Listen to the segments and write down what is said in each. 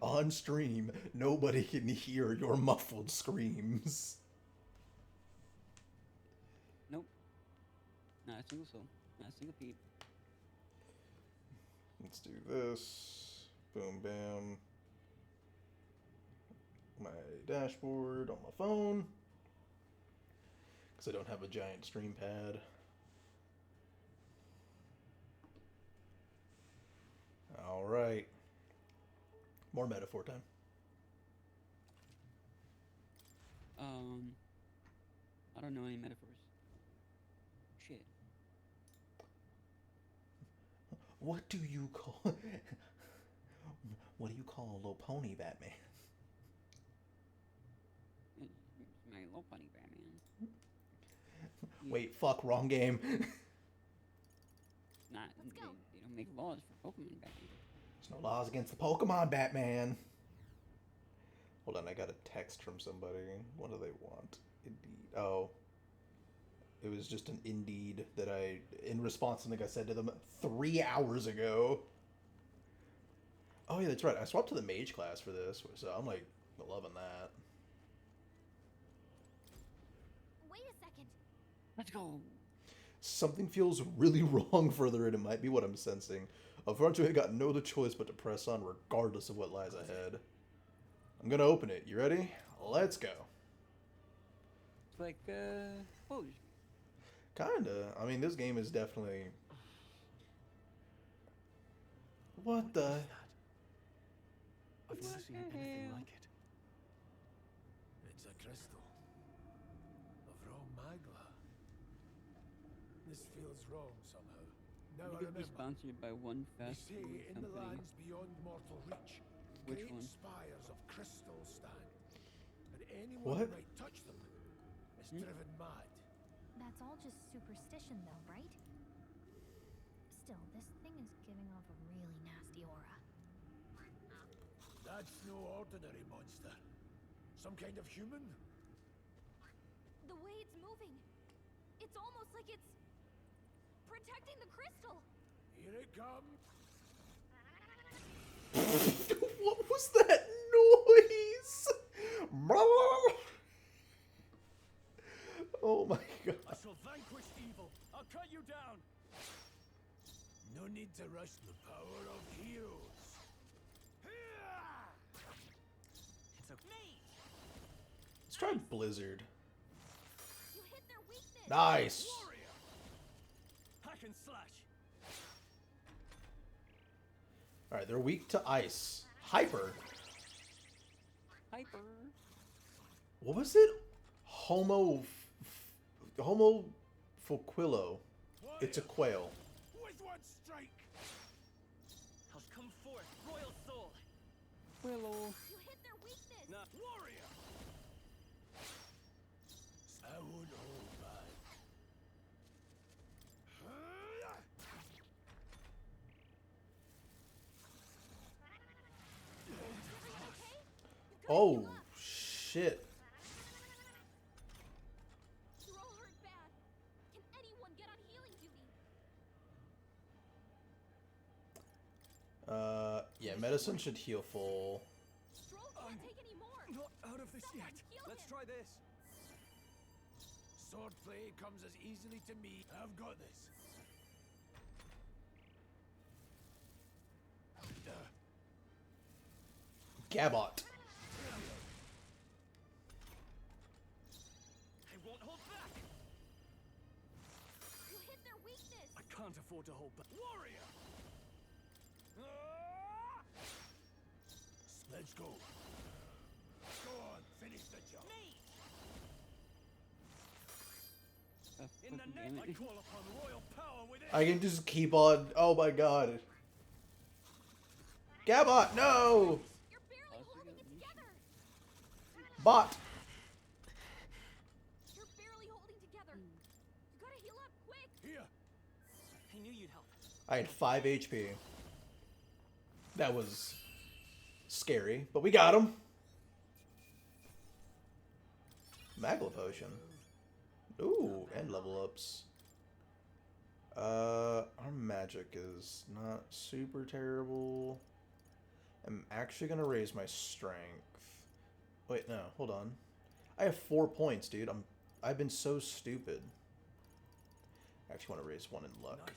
On stream, nobody can hear your muffled screams. Nope. Not a single soul. Not a single peep. Let's do this. Boom, bam. My dashboard on my phone. Because I don't have a giant stream pad. Alright. More metaphor time. I don't know any metaphors. Shit. What do you call... what do you call a little pony Batman? It's my little bunny Batman. Wait, fuck, wrong game. Not. They don't make laws for Pokemon Batman. There's no laws against the Pokemon Batman. Hold on, I got a text from somebody. What do they want? Indeed. Oh. It was just an Indeed that I, in response to something I said to them 3 hours ago. Oh yeah, that's right. I swapped to the mage class for this, so I'm like loving that. Wait a second. Let's go. Something feels really wrong further in. It might be what I'm sensing. Unfortunately, I got no other choice but to press on regardless of what lies ahead. I'm gonna open it. You ready? Let's go. It's like, oh, Kinda. I mean, this game is definitely... What the... I've never seen anything like it. It's a crystal of raw magla. This feels wrong somehow. Now you I could be remember. sponsored by one They fast say food in the company. lands beyond mortal reach, Which great one? spires of crystal stand, and anyone What? who might touch them is driven mad. That's all just superstition, though, right? Still, this thing is giving off a really nasty aura. That's no ordinary monster. Some kind of human? The way it's moving, it's almost like it's protecting the crystal. Here it comes. What was that noise? Oh my god. I shall vanquish evil. I'll cut you down. No need to rush the power of heroes. It's okay. Let's try Blizzard. You hit their weakness. Nice. Warrior. Hack and slash. Alright, they're weak to ice. Hyper. Hyper. What was it? Homo Foquillo. It's a quail. With one strike. I'll come forth, royal soul. Willow. You hit their weakness. Not Warrior. I won't hold back. Oh, shit. You're all hurt bad. Can anyone get on healing duty? Yeah, medicine should heal full. Stroll can't take any more. Not out of this Someone yet. heal Let's him. try this. Swordplay comes as easily to me. I've got this. Gabot. I won't hold back. You hit their weakness. I can't afford to hold back. Warrior! Let's go. Go on, finish the job. In the Damn name I it. call upon royal power within. I can just keep on. Oh my god. Gabot, no! You're barely holding it together. Bot. You're barely holding together. You gotta heal up quick. Here. I knew you'd help. I had 5 HP. That was scary, but we got him. Magla potion. Ooh, and level ups. Our magic is not super terrible. I'm actually gonna raise my strength. Wait, no, hold on. I have 4 points, dude. I've been so stupid. I actually want to raise 1 in luck. Nice.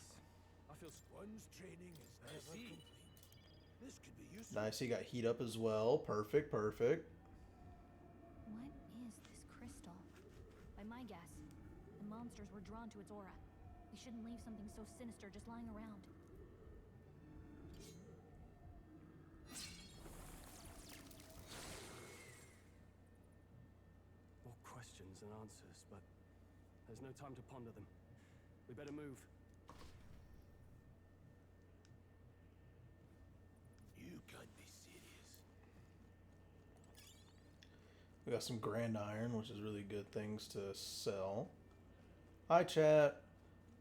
I feel one's training is never complete. This could be useful. Nice, he got heat up as well. Perfect, perfect. What is this crystal? By my guess, the monsters were drawn to its aura. We shouldn't leave something so sinister just lying around. More questions than answers, but there's no time to ponder them. We better move. You can't be serious. We got some grand iron, which is really good things to sell. Hi, chat.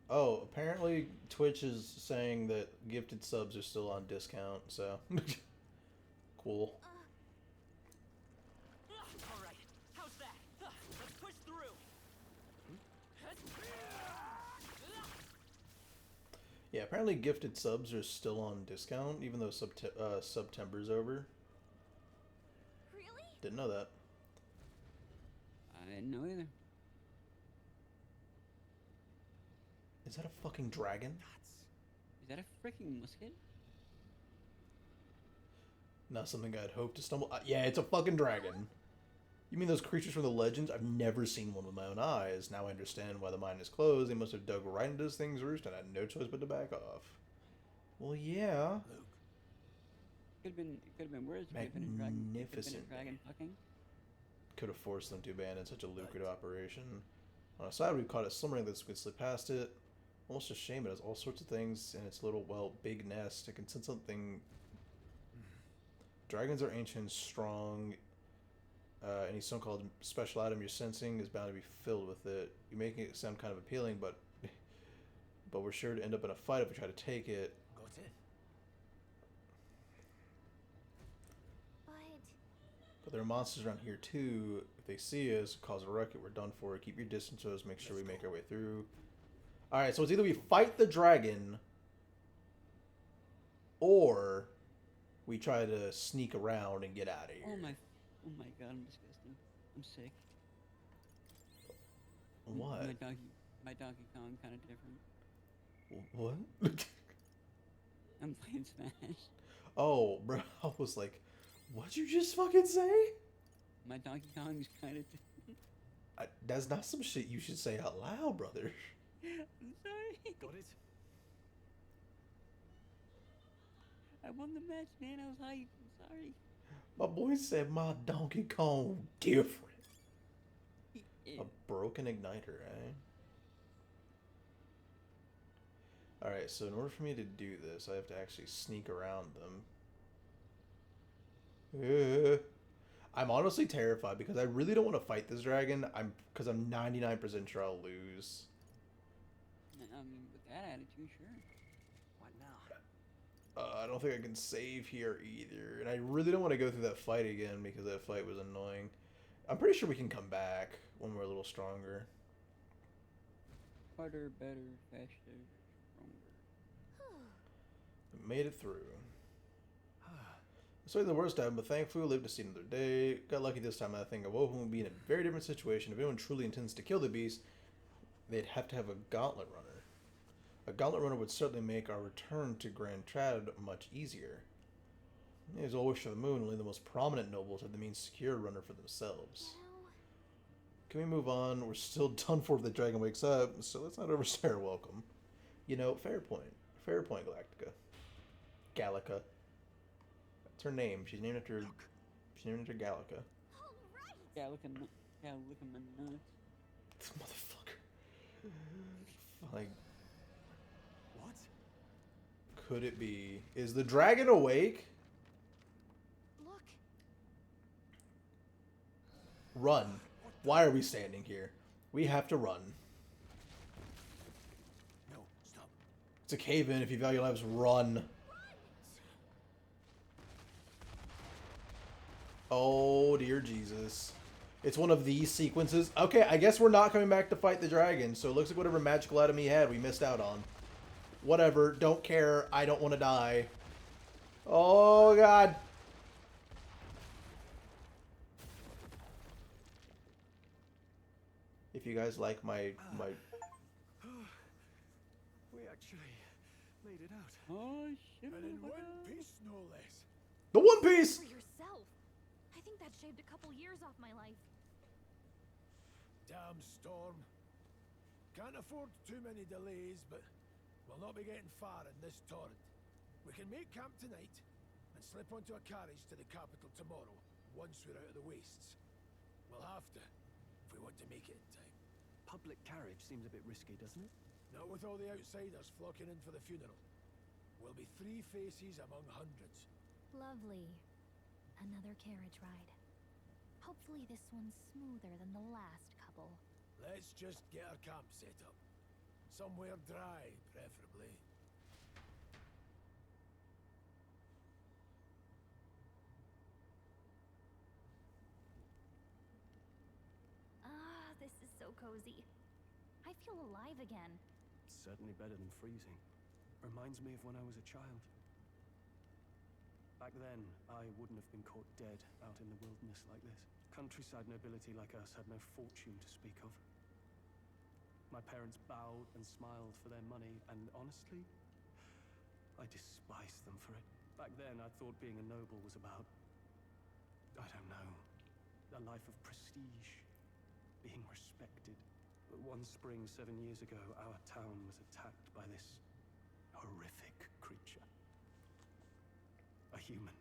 Oh, apparently Twitch is saying that gifted subs are still on discount, so cool. All right. How's that? Let's push through. Yeah, apparently gifted subs are still on discount, even though September's over. Really? Didn't know that. I didn't know either. Is that a fucking dragon? Is that a freaking musket? Not something I'd hoped to stumble. Yeah, it's a fucking dragon. You mean those creatures from the legends? I've never seen one with my own eyes. Now I understand why the mine is closed. They must have dug right into this thing's roost and had no choice but to back off. Well, yeah. It could have been worse. It could have been a dragon. It could have been Magnificent. a dragon fucking. Could have forced them to abandon such a lucrative operation. On the side, we've caught it slumbering that we could slip past it. Almost a shame it has all sorts of things in its little, well, big nest. It can sense something. Dragons are ancient and strong. Any so-called special item you're sensing is bound to be filled with it. You're making it sound kind of appealing, but we're sure to end up in a fight if we try to take it. Got it? But there are monsters around here too. If they see us, cause a ruckus, we're done for. Keep your distance so as make sure we make our way through. Alright, so it's either we fight the dragon or we try to sneak around and get out of here. Oh my god, I'm disgusting. I'm sick. What? My Donkey Kong kind of different. What? I'm playing Smash. Oh, bro, I was like, what'd you just fucking say? My Donkey Kong is kind of different. That's not some shit you should say out loud, brother. I'm sorry. Got it? I won the match, man. I was hyped. I'm sorry. My boy said my Donkey Kong different. Yeah. A broken igniter, eh? Alright, so in order for me to do this, I have to actually sneak around them. I'm honestly terrified because I really don't want to fight this dragon. Because I'm 99% sure I'll lose. I mean, with that attitude, sure. What now? I don't think I can save here either. And I really don't want to go through that fight again because that fight was annoying. I'm pretty sure we can come back when we're a little stronger. Harder, better, faster, stronger. We made it through. It's certainly the worst time, but thankfully we lived to see another day. Got lucky this time, I think. Awoken would be in a very different situation. If anyone truly intends to kill the beast, they'd have to have a gauntlet runner. A gauntlet runner would certainly make our return to Grand Trad much easier. As all wish for the moon, only the most prominent nobles have the means to secure a runner for themselves. Can we move on? We're still done for if the dragon wakes up, so let's not overstay our welcome. You know, fair point. Fair point, Galactica. Gallica. That's her name. She's named after Gallica. Yeah, look at my nuts. This motherfucker. Like, What? could it be? Is the dragon awake? Look, Run. Why are we standing here? We have to run. No, stop. It's a cave-in. If you value lives, run. Oh, dear Jesus. It's one of these sequences. Okay, I guess we're not coming back to fight the dragon, so it looks like whatever magical item he had, we missed out on. Whatever. Don't care. I don't want to die. Oh, God. If you guys like my We actually made it out. Oh shit! And in one motherfucker. piece, no less. the One Piece. For yourself. I think that shaved a couple years off my life. Damn storm. Can't afford too many delays, but we'll not be getting far in this torrent. We can make camp tonight and slip onto a carriage to the capital tomorrow, once we're out of the wastes. We'll have to, if we want to make it in time. Public carriage seems a bit risky, doesn't it? Not with all the outsiders flocking in for the funeral. We'll be 3 faces among hundreds. Lovely. Another carriage ride. Hopefully this one's smoother than the last couple. Let's just get our camp set up. Somewhere dry, preferably. Ah, this is so cozy. I feel alive again. It's certainly better than freezing. Reminds me of when I was a child. Back then, I wouldn't have been caught dead out in the wilderness like this. Countryside nobility like us had no fortune to speak of. My parents bowed and smiled for their money, and honestly, I despised them for it. Back then, I thought being a noble was about, I don't know, a life of prestige, being respected. But one spring 7 years ago, our town was attacked by this horrific creature. A human.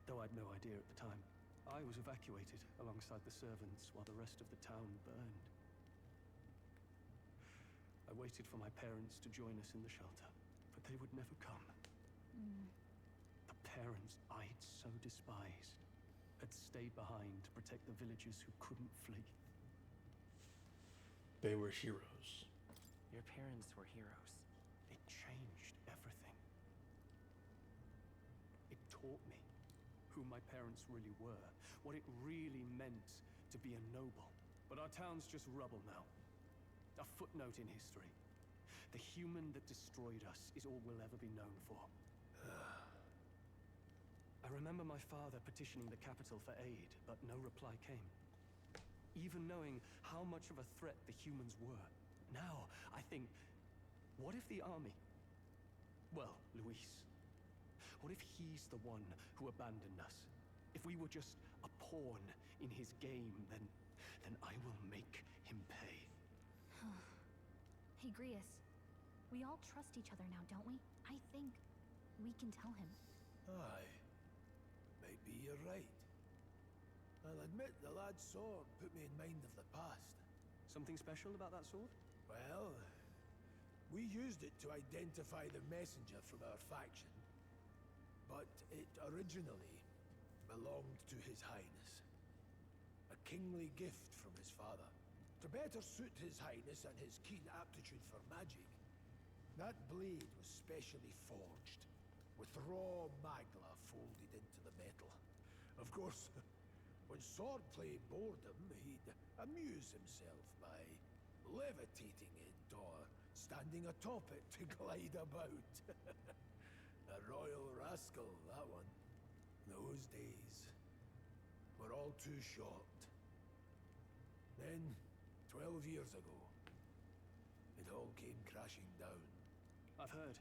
Though I'd no idea at the time. I was evacuated alongside the servants while the rest of the town burned. I waited for my parents to join us in the shelter, but they would never come. The parents I'd so despised had stayed behind to protect the villagers who couldn't flee. They were heroes. Your parents were heroes. It changed everything. It taught me who my parents really were, what it really meant to be a noble. But our town's just rubble now. A footnote in history. The human that destroyed us is all we'll ever be known for. I remember my father petitioning the capital for aid, but no reply came. Even knowing how much of a threat the humans were. Now, I think, what if the army? Well, Luis. What if he's the one who abandoned us? If we were just a pawn in his game, then I will make him pay. Hey, Grius. We all trust each other now, don't we? I think we can tell him. Aye. Maybe you're right. I'll admit the lad's sword put me in mind of the past. Something special about that sword? Well, we used it to identify the messenger from our faction. But it originally belonged to His Highness. A kingly gift from his father. To better suit His Highness and his keen aptitude for magic, that blade was specially forged, with raw magla folded into the metal. Of course, when swordplay bored him, he'd amuse himself by levitating it or standing atop it to glide about. A royal rascal, that one. Those days were all too short. Then, 12 years ago, it all came crashing down. I've heard.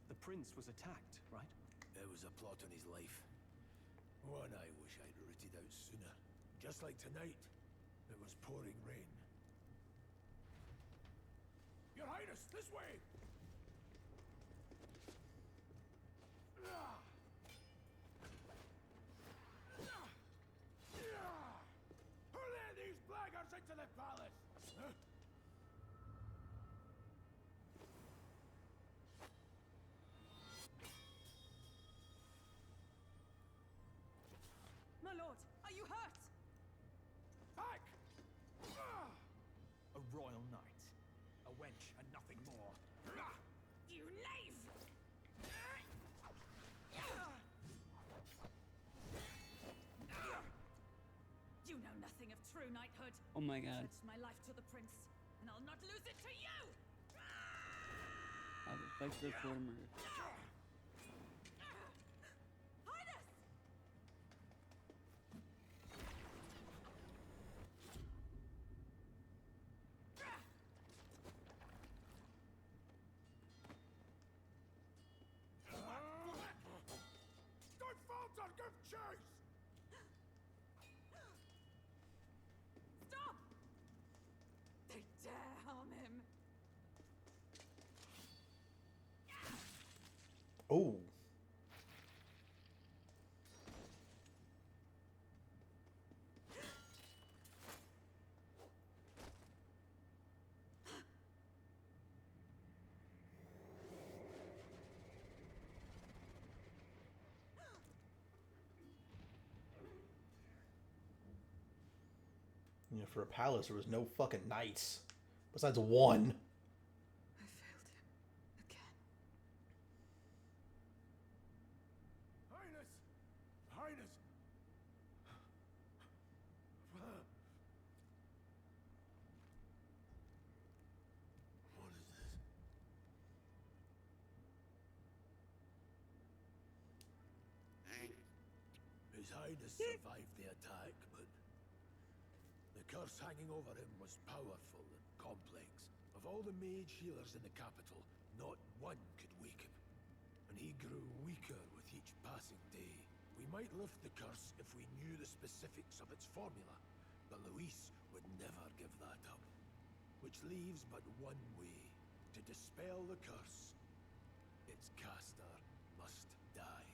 The prince was attacked, right? There was a plot on his life. One I wish I'd rooted out sooner. Just like tonight, it was pouring rain. Your Highness, this way! Who let these blackguards into the palace? Huh? My lord, are you hurt? Back! A royal knight. A wench and nothing more. You knave! You know nothing of true knighthood. Oh my god. Pledged my life to the prince, and I'll not lose it to you! How the fuck's the former? Highness! Oh. You know, for a palace, there was no fucking knights. Besides one. I failed him. Again. Highness! Highness! What is this? His Highness survived the attack, but the curse hanging over him was powerful and complex. Of all the mage healers in the capital, not one could wake him. And he grew weaker with each passing day. We might lift the curse if we knew the specifics of its formula, but Luis would never give that up. Which leaves but one way to dispel the curse. Its caster must die.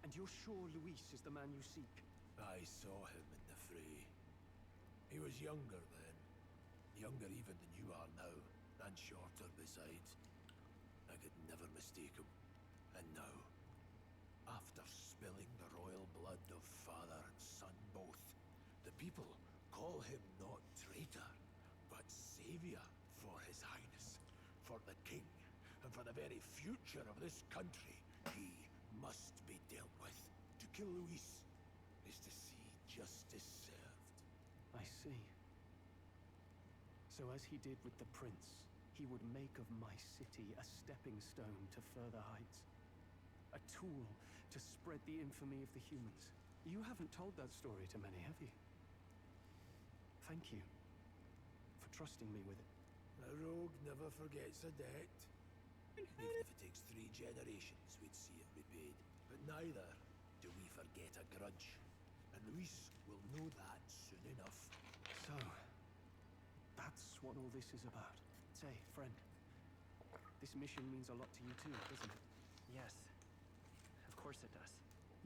And you're sure Luis is the man you seek? I saw him in the fray. He was younger then. Younger even than you are now, and shorter besides. I could never mistake him. And now, after spilling the royal blood of father and son both, the people call him not traitor, but savior for his highness, for the king, and for the very future of this country. He must be dealt with. To kill Luis is to see justice served. I see. So as he did with the prince, he would make of my city a stepping stone to further heights. A tool to spread the infamy of the humans. You haven't told that story to many, have you? Thank you for trusting me with it. A rogue never forgets a debt. Even if it takes 3 generations, we'd see it repaid. But neither do we forget a grudge. And Luis will know that soon enough. So, that's what all this is about. Say, friend, this mission means a lot to you too, doesn't it? Yes. Of course it does.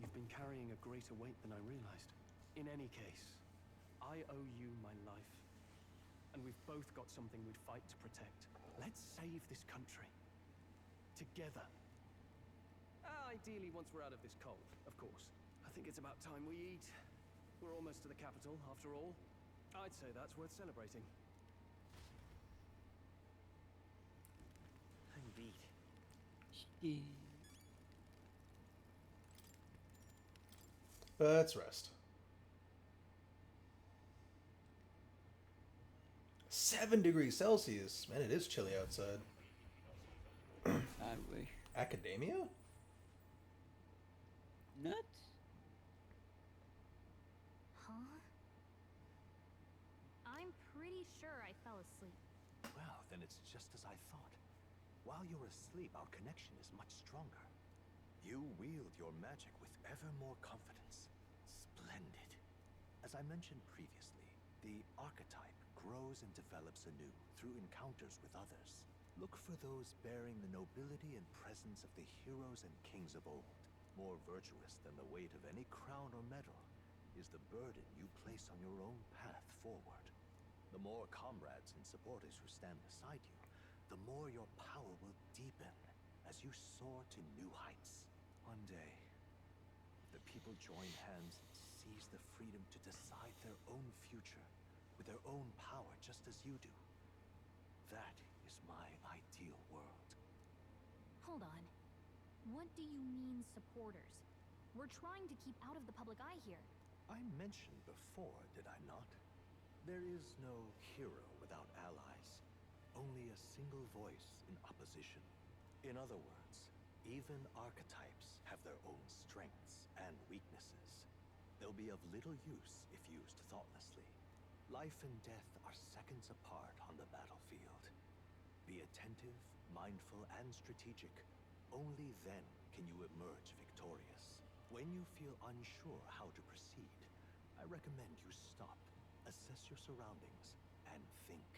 You've been carrying a greater weight than I realized. In any case, I owe you my life. And we've both got something we'd fight to protect. Let's save this country. Together. Ideally, once we're out of this cold, of course. I think it's about time we eat. We're almost to the capital, after all. I'd say that's worth celebrating. I'm beat. Let's rest. 7 degrees Celsius. Man, it is chilly outside. I wish. Academia? Nuts? Huh? I'm pretty sure I fell asleep. Well, then it's just as I thought. While you're asleep, our connection is much stronger. You wield your magic with ever more confidence. Splendid. As I mentioned previously, the archetype grows and develops anew through encounters with others. Look for those bearing the nobility and presence of the heroes and kings of old. More virtuous than the weight of any crown or medal is the burden you place on your own path forward. The more comrades and supporters who stand beside you, the more your power will deepen as you soar to new heights. One day, the people join hands and seize the freedom to decide their own future with their own power, just as you do. That is my ideal world. Hold on. What do you mean, supporters? We're trying to keep out of the public eye here. I mentioned before, did I not? There is no hero without allies. Only a single voice in opposition. In other words, even archetypes have their own strengths and weaknesses. They'll be of little use if used thoughtlessly. Life and death are seconds apart on the battlefield. Be attentive, mindful, and strategic. Only then can you emerge victorious. When you feel unsure how to proceed, I recommend you stop, assess your surroundings, and think.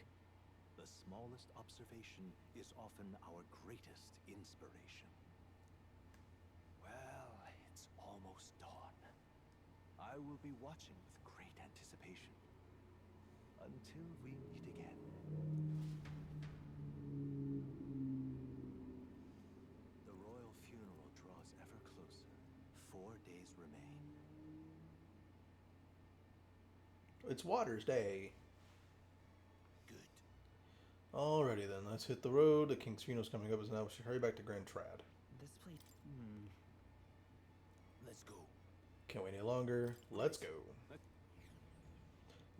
The smallest observation is often our greatest inspiration. I will be watching with great anticipation. Until we meet again. The royal funeral draws ever closer. 4 days remain. It's Water's Day. Good. Alrighty then, let's hit the road. The King's funeral's coming up, so now we should hurry back to Grand Trad. This place. Let's go. Can't wait any longer. Let's go.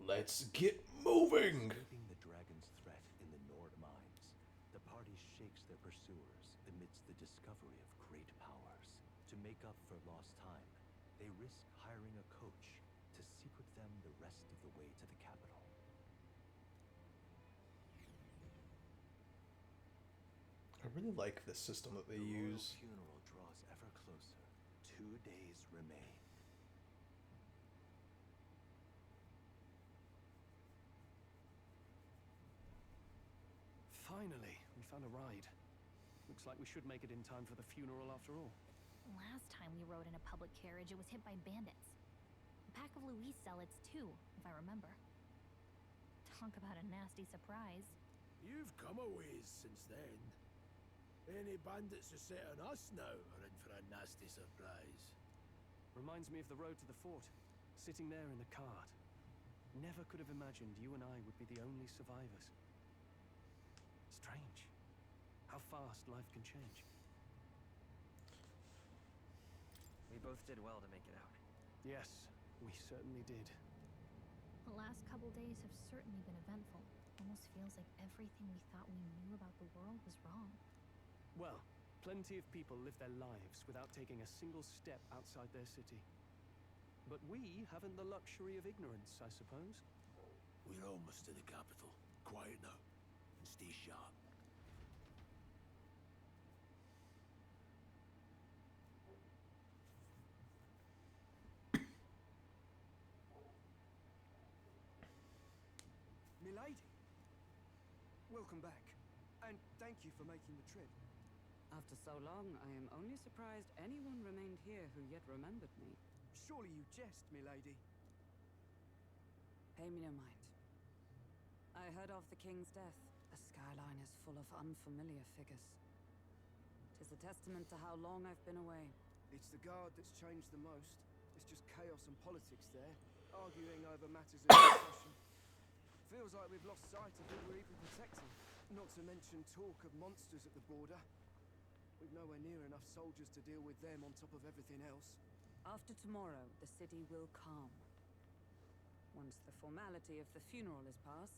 Let's get moving! Escaping the dragon's threat in the Nord mines, the party shakes their pursuers amidst the discovery of great powers. To make up for lost time, they risk hiring a coach to secret them the rest of the way to the capital. I really like this system that they The royal use. funeral draws ever closer. 2 days remain. Finally, we found a ride. Looks like we should make it in time for the funeral after all. Last time we rode in a public carriage, it was hit by bandits. A pack of Louise zealots, too, if I remember. Talk about a nasty surprise. You've come a ways since then. Any bandits who set on us now are in for a nasty surprise. Reminds me of the road to the fort, sitting there in the cart. Never could have imagined you and I would be the only survivors. Strange. How fast life can change. We both did well to make it out. Yes, we certainly did. The last couple days have certainly been eventful. Almost feels like everything we thought we knew about the world was wrong. Well, plenty of people live their lives without taking a single step outside their city. But we haven't the luxury of ignorance, I suppose. We're almost to the capital. Quiet now, and stay sharp. Milady, welcome back, and thank you for making the trip. After so long, I am only surprised anyone remained here who yet remembered me. Surely you jest, milady. Pay me no mind. I heard of the king's death. The skyline is full of unfamiliar figures. 'Tis a testament to how long I've been away. It's the guard that's changed the most. It's just chaos and politics there, arguing over matters of discussion. Feels like we've lost sight of who we're even protecting. Not to mention talk of monsters at the border. We've nowhere near enough soldiers to deal with them on top of everything else. After tomorrow, the city will calm. Once the formality of the funeral is past,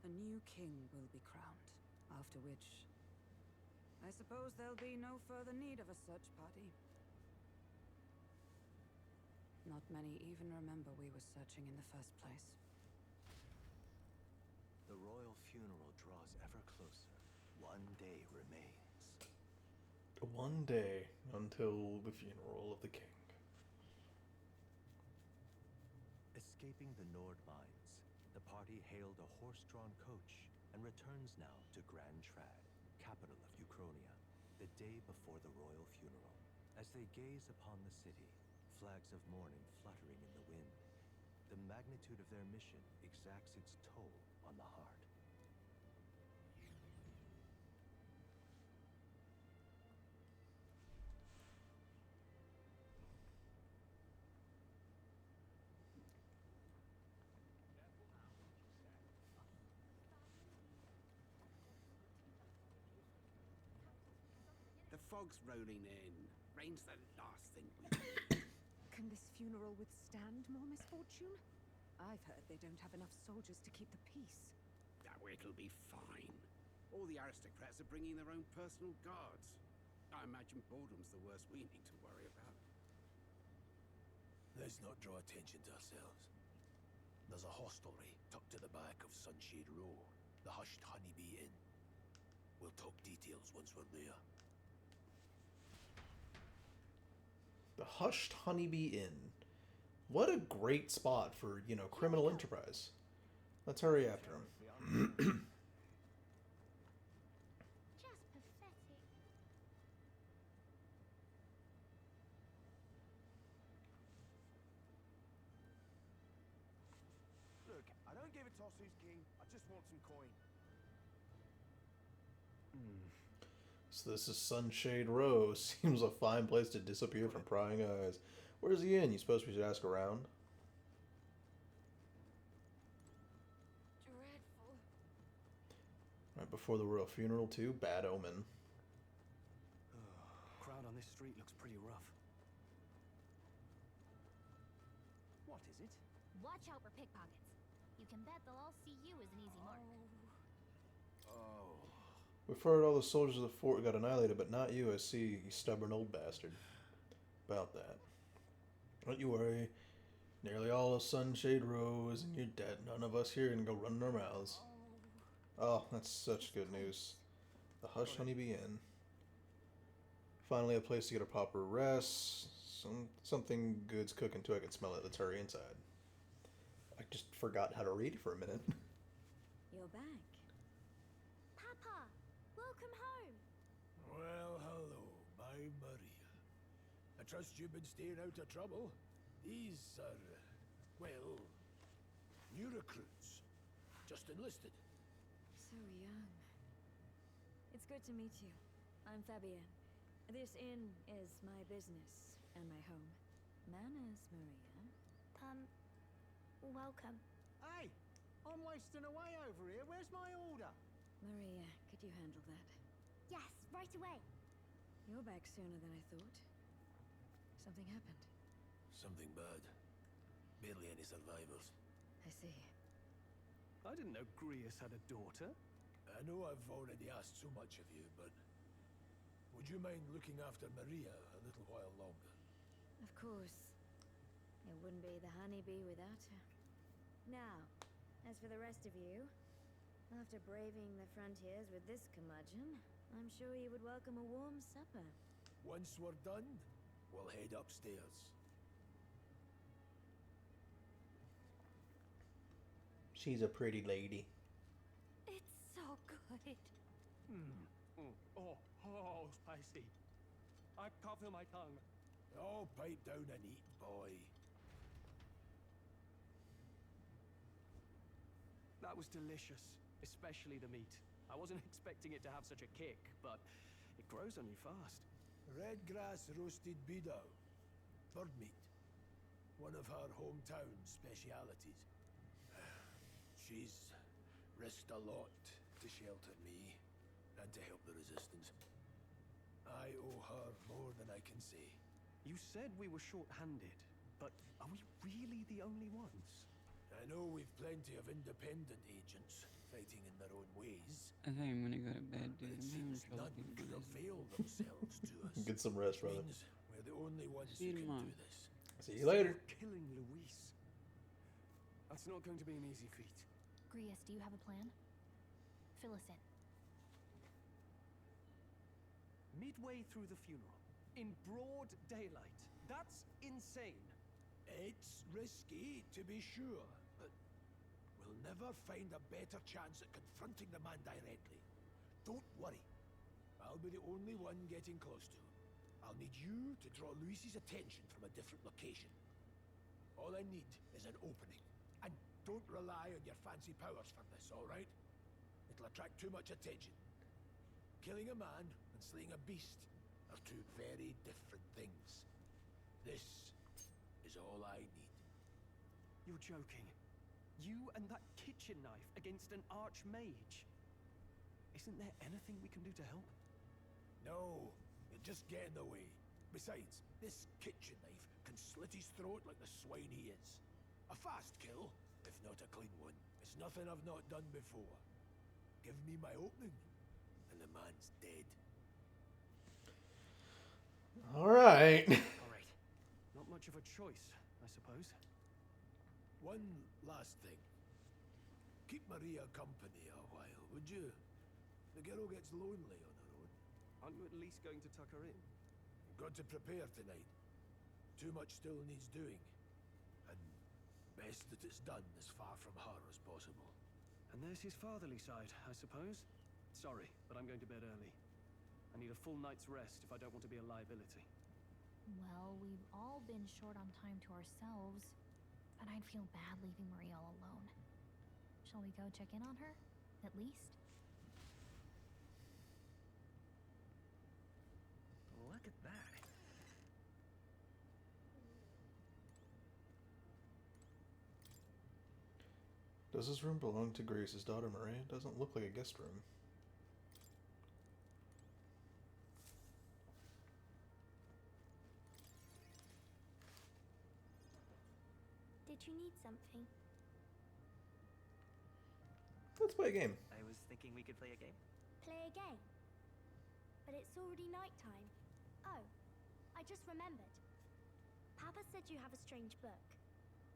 a new king will be crowned. After which, I suppose there'll be no further need of a search party. Not many even remember we were searching in the first place. The royal funeral draws ever closer. 1 day remains. 1 day until the funeral of the king. Escaping the Nord mines, the party hailed a horse-drawn coach and returns now to Grand Trad, capital of Uchronia, the day before the royal funeral. As they gaze upon the city, flags of mourning fluttering in the wind, the magnitude of their mission exacts its toll on the heart. The fog's rolling in. Rain's the last thing we need. Can this funeral withstand more misfortune? I've heard they don't have enough soldiers to keep the peace. Oh, it'll be fine. All the aristocrats are bringing their own personal guards. I imagine boredom's the worst we need to worry about. Let's not draw attention to ourselves. There's a hostelry tucked at the back of Sunshade Row, the Hushed Honeybee Inn. We'll talk details once we're there. The Hushed Honeybee Inn. What a great spot for, criminal enterprise. Let's hurry after him. Just pathetic. Look, I don't give a toss who's king. I just want some coin. So this is Sunshade Row. Seems a fine place to disappear from prying eyes. Where's the inn? You suppose we should ask around? Dreadful. Right before the royal funeral too? Bad omen. Crowd on this street looks pretty rough. What is it? Watch out for pickpockets. You can bet they'll all see you as an easy mark. Oh. We've heard all the soldiers of the fort got annihilated, but not you, I see, you stubborn old bastard. About that. Don't you worry. Nearly all of Sunshade Row is and you're dead. None of us here can go running our mouths. Oh, that's such good news. The Hush Honeybee Inn. Finally a place to get a proper rest. Something good's cooking too. I can smell it. Let's hurry inside. I just forgot how to read for a minute. You're back. Papa, welcome home. Well, hello, my Maria. I trust you've been staying out of trouble. These are, well, new recruits. Just enlisted. So young. It's good to meet you. I'm Fabienne. This inn is my business and my home. Manners, Maria. Welcome. Hey, I'm wasting away over here. Where's my order? Maria, could you handle that? Yes, right away. You're back sooner than I thought. Something happened. Something bad. Barely any survivors. I see. I didn't know Grius had a daughter. I know I've already asked so much of you, but would you mind looking after Maria a little while longer? Of course. It wouldn't be the honeybee without her. Now, as for the rest of you, after braving the frontiers with this curmudgeon, I'm sure you would welcome a warm supper. Once we're done, we'll head upstairs. She's a pretty lady. It's so good. Oh, spicy. I can't feel my tongue. Oh, pipe down and eat, boy. That was delicious, especially the meat. I wasn't expecting it to have such a kick, but it grows on you fast. Red grass roasted beedou. Bird meat. One of her hometown specialities. She's risked a lot to shelter me and to help the resistance. I owe her more than I can say. You said we were short-handed, but are we really the only ones? I know we've plenty of independent agents fighting in their own ways. I think I'm gonna go to bed, But dude. it I'm having seems trouble none getting can to avail themselves to us. Get some rest, brother. Means we're the only ones See who you can tomorrow. do this. See you later. Killing Luis. That's not going to be an easy feat. Grius, do you have a plan? Fill us in. Midway through the funeral, in broad daylight. That's insane. It's risky, to be sure, but we'll never find a better chance at confronting the man directly. Don't worry. I'll be the only one getting close to him. I'll need you to draw Luis's attention from a different location. All I need is an opening. And don't rely on your fancy powers for this, all right? It'll attract too much attention. Killing a man and slaying a beast are two very different things. This is all I need. You're joking. You and that kitchen knife against an archmage. Isn't there anything we can do to help? No, you'll just get in the way. Besides, this kitchen knife can slit his throat like the swine he is. A fast kill, if not a clean one. It's nothing I've not done before. Give me my opening, and the man's dead. All right. All right. Not much of a choice, I suppose. One last thing. Keep Maria company a while, would you? The girl gets lonely on her own. Aren't you at least going to tuck her in? Got to prepare tonight. Too much still needs doing. And best that it's done as far from her as possible. And there's his fatherly side, I suppose. Sorry, but I'm going to bed early. I need a full night's rest if I don't want to be a liability. Well, we've all been short on time to ourselves, but I'd feel bad leaving Maria all alone. Shall we go check in on her? At least? Look at that. Does this room belong to Grace's daughter Maria? It doesn't look like a guest room. Did you need something? Let's play a game. I was thinking we could play a game. Play a game? But it's already nighttime. Oh, I just remembered. Papa said you have a strange book,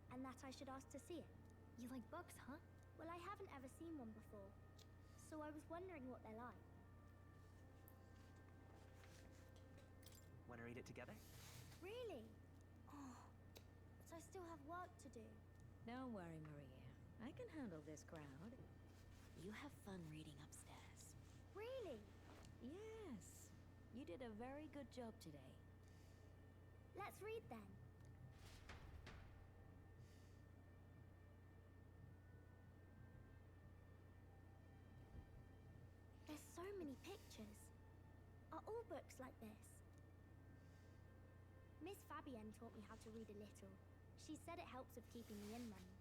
and that I should ask to see it. You like books, huh? Well, I haven't ever seen one before, so I was wondering what they're like. Want to read it together? Really? Oh, but I still have work to do. Don't worry, Maria. I can handle this crowd. You have fun reading upstairs. Really? Yes. You did a very good job today. Let's read then. There's so many pictures. Are all books like this? Miss Fabienne taught me how to read a little. She said it helps with keeping the inn running.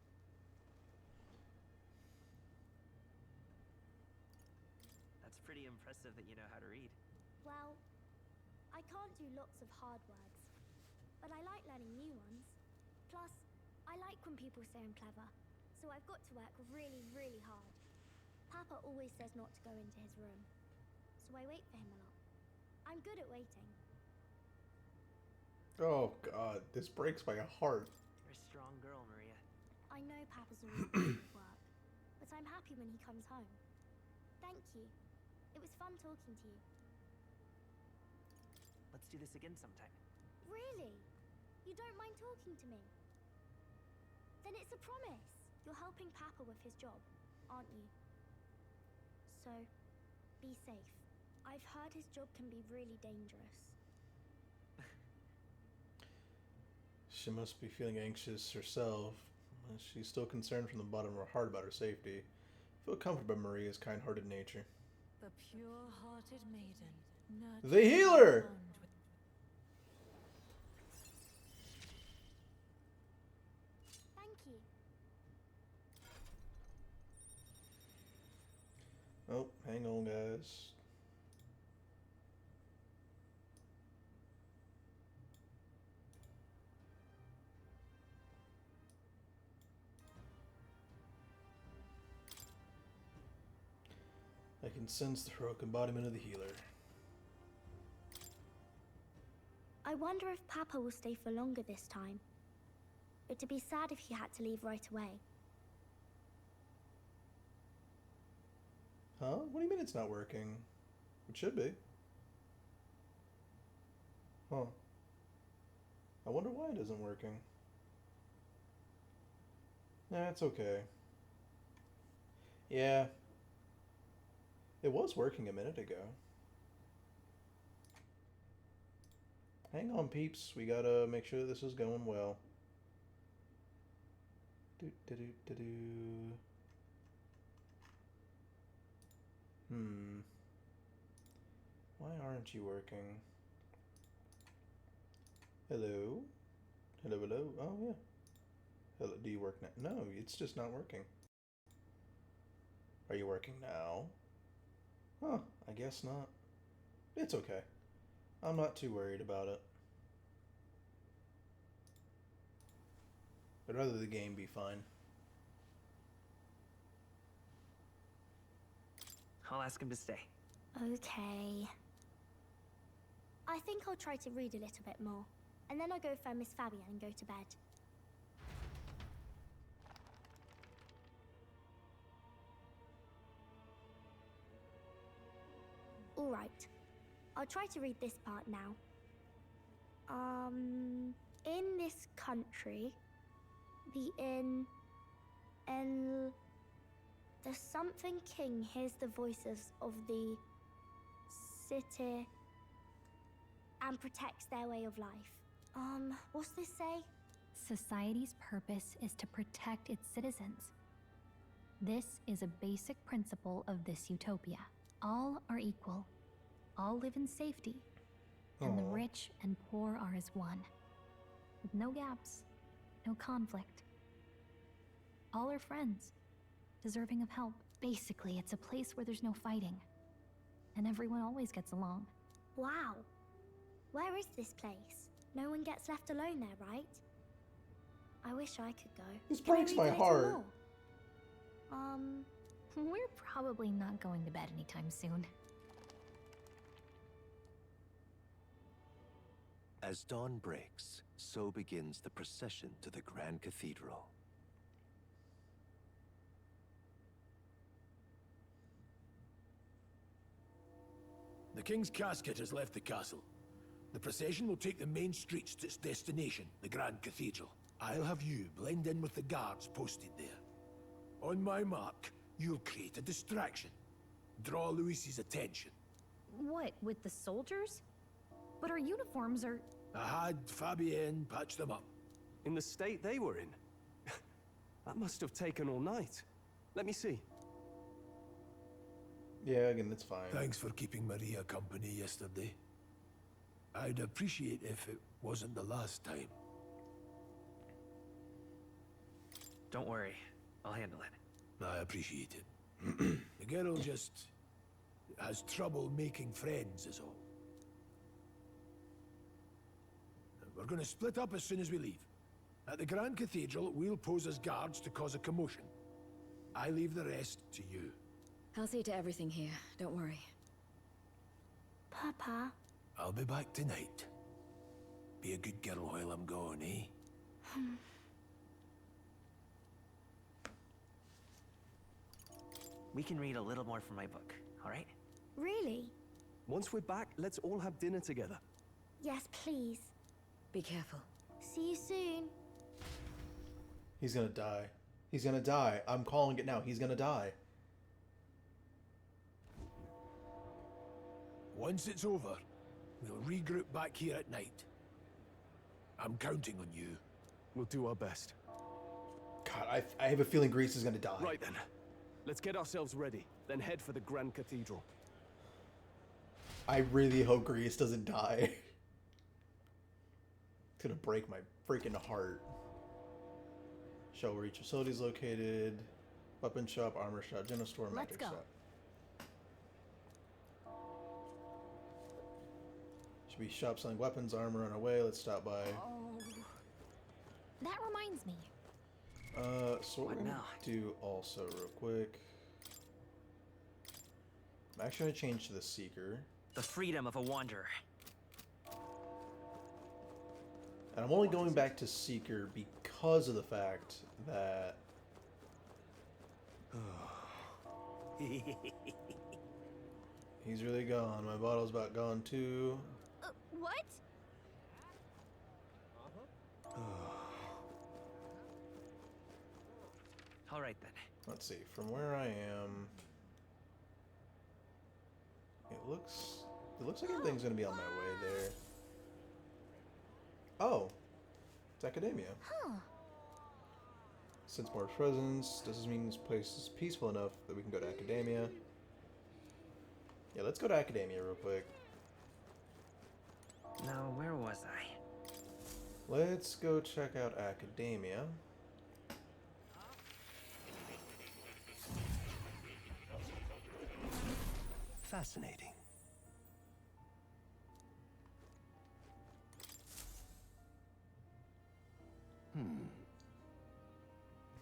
That's pretty impressive that you know how to read. Well, I can't do lots of hard words, but I like learning new ones. Plus, I like when people say I'm clever, so I've got to work really, really hard. Papa always says not to go into his room, so I wait for him a lot. I'm good at waiting. Oh god, this breaks my heart. You're a strong girl, Maria. I know Papa's always busy with work, but I'm happy when he comes home. Thank you. It was fun talking to you. Let's do this again sometime. Really? You don't mind talking to me? Then it's a promise. You're helping Papa with his job, aren't you? So, be safe. I've heard his job can be really dangerous. She must be feeling anxious herself. She's still concerned from the bottom of her heart about her safety. I feel comforted by Maria's kind-hearted nature. The pure-hearted maiden. The healer! Thank you. Oh, hang on, guys. I can sense the heroic embodiment of the healer. I wonder if Papa will stay for longer this time. It'd be sad if he had to leave right away. Huh? What do you mean it's not working? It should be. Huh. I wonder why it isn't working. Nah, it's okay. Yeah. It was working a minute ago. Hang on, peeps. We gotta make sure this is going well. Do. Why aren't you working? Hello? Hello, hello? Oh, yeah. Hello, do you work now? No, it's just not working. Are you working now? Huh, I guess not. It's okay. I'm not too worried about it. I'd rather the game be fine. I'll ask him to stay. Okay. I think I'll try to read a little bit more, and then I'll go find Miss Fabienne and go to bed. Alright. I'll try to read this part now. In this country, the something king hears the voices of the city and protects their way of life. What's this say? Society's purpose is to protect its citizens. This is a basic principle of this utopia. All are equal. All live in safety. And the Aw. rich and poor are as one. With no gaps, no conflict. All are friends, deserving of help. Basically, it's a place where there's no fighting. And everyone always gets along. Wow. Where is this place? No one gets left alone there, right? I wish I could go. This Can I breaks read my a little heart. more? We're probably not going to bed anytime soon. As dawn breaks, so begins the procession to the Grand Cathedral. The King's casket has left the castle. The procession will take the main streets to its destination, the Grand Cathedral. I'll have you blend in with the guards posted there. On my mark, you'll create a distraction. Draw Luis's attention. What, with the soldiers? But our uniforms are... I had Fabienne patch them up. In the state they were in? That must have taken all night. Let me see. Yeah, again, that's fine. Thanks for keeping Maria company yesterday. I'd appreciate if it wasn't the last time. Don't worry, I'll handle it. I appreciate it. The girl just has trouble making friends, is all. We're going to split up as soon as we leave. At the Grand Cathedral, we'll pose as guards to cause a commotion. I leave the rest to you. I'll see to everything here. Don't worry. Papa. I'll be back tonight. Be a good girl while I'm gone, eh? We can read a little more from my book, all right? Really? Once we're back, let's all have dinner together. Yes, please. Be careful. See you soon. He's gonna die. He's gonna die. I'm calling it now. He's gonna die. Once it's over, we'll regroup back here at night. I'm counting on you. We'll do our best. God, I have a feeling Greece is gonna die. Right then. Let's get ourselves ready, then head for the Grand Cathedral. I really hope Greece doesn't die. It's gonna break my freaking heart. Show where each facility is located. Weapon shop, armor shop, general store, Let's magic go. shop. Should be shop selling weapons, armor on our way. Let's stop by. Oh. That reminds me. So what we're gonna do also real quick. I'm actually gonna change to the Seeker. The freedom of a wanderer. And I'm only going back to Seeker because of the fact that he's really gone. My bottle's about gone too. What? All right then. Let's see. From where I am, it looks like everything's gonna be on my way there. Oh, it's Academia. Huh. Since more presence, does this mean this place is peaceful enough that we can go to Academia? Yeah, let's go to Academia real quick. Now, where was I? Let's go check out Academia. Fascinating.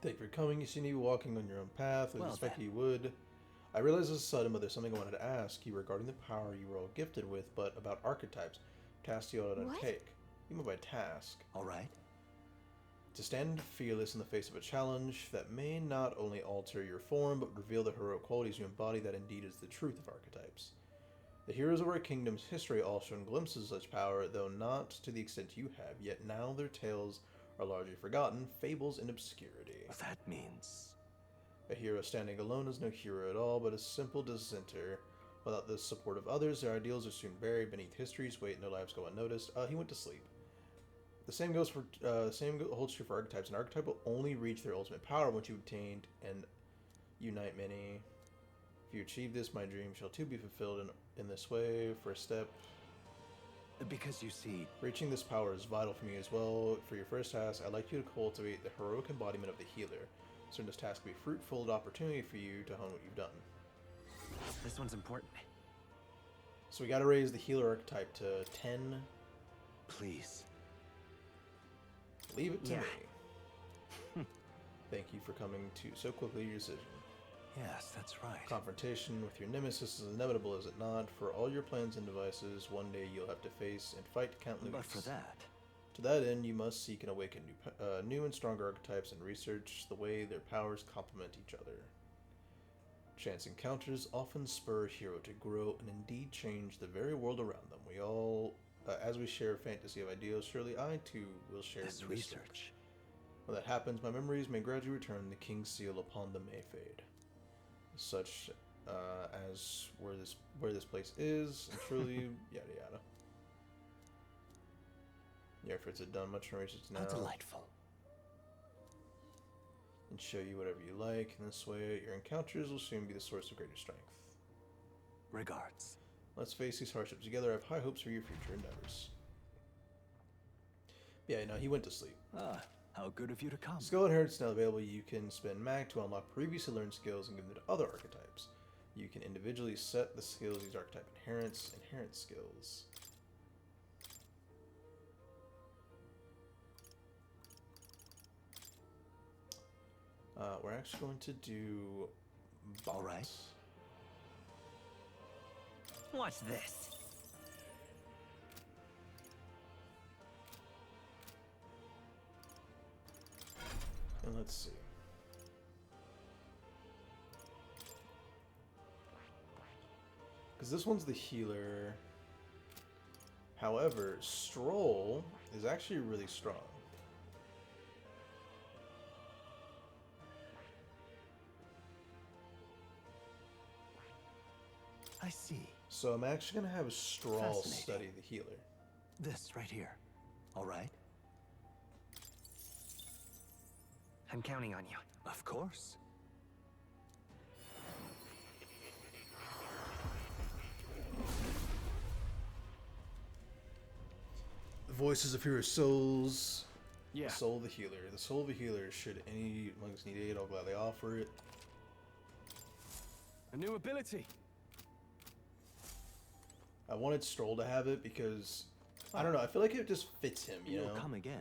Thank you for coming. You seem to be walking on your own path. I Well expect then. you would. I realize this is sudden, but there's something I wanted to ask you regarding the power you were all gifted with, but about archetypes. Tasks you ought to What? undertake. You mean by task. All right. To stand fearless in the face of a challenge that may not only alter your form, but reveal the heroic qualities you embody that indeed is the truth of archetypes. The heroes of our kingdom's history all shown glimpses of such power, though not to the extent you have, yet now their tales are largely forgotten, fables in obscurity. That means... A hero standing alone is no hero at all, but a simple dissenter. Without the support of others, their ideals are soon buried beneath history's weight and their lives go unnoticed. He went to sleep. The same holds true for archetypes. An archetype will only reach their ultimate power once you've obtained an Unite Mini. If you achieve this, my dream shall too be fulfilled in this way. First step. Because you see, Reaching this power is vital for me as well. For your first task, I'd like you to cultivate the heroic embodiment of the healer. Certain this task will be fruitful, an opportunity for you to hone what you've done. this one's important. So we gotta raise the healer archetype to 10. Please. Leave it to Yeah. me. Thank you for coming to so quickly your decision. Yes, that's right. Confrontation with your nemesis is inevitable, is it not? For all your plans and devices, one day you'll have to face and fight Count Louis. But for that, To that end, you must seek and awaken new and stronger archetypes and research the way their powers complement each other. Chance encounters often spur a hero to grow and indeed change the very world around them. We all, as we share a fantasy of ideals, surely I too will share this the research. When that happens, my memories may gradually return the king's seal upon them may fade. Such as where this place is, and truly yada yada. Your efforts have done much research now. How delightful. And show you whatever you like. In this way, your encounters will soon be the source of greater strength. Regards. Let's face these hardships together. I have high hopes for your future endeavors. Yeah, no, he went to sleep. Ah, how good of you to come. Skill Inheritance is now available. You can spend mag to unlock previously learned skills and give them to other archetypes. You can individually set the skills these archetype inherent skills. We're actually going to do bots. All right. Watch this. And let's see. Because this one's the healer. However, Stroll is actually really strong. I see. So I'm actually going to have Stroll Fascinating. study the healer. This right here. All right? I'm counting on you. Of course. The voices of heroes' souls. Yeah. The soul of the healer. The soul of the healer. Should any monks need aid, I'll gladly offer it. A new ability. I wanted Stroll to have it because I don't know. I feel like it just fits him. You You'll know, come again.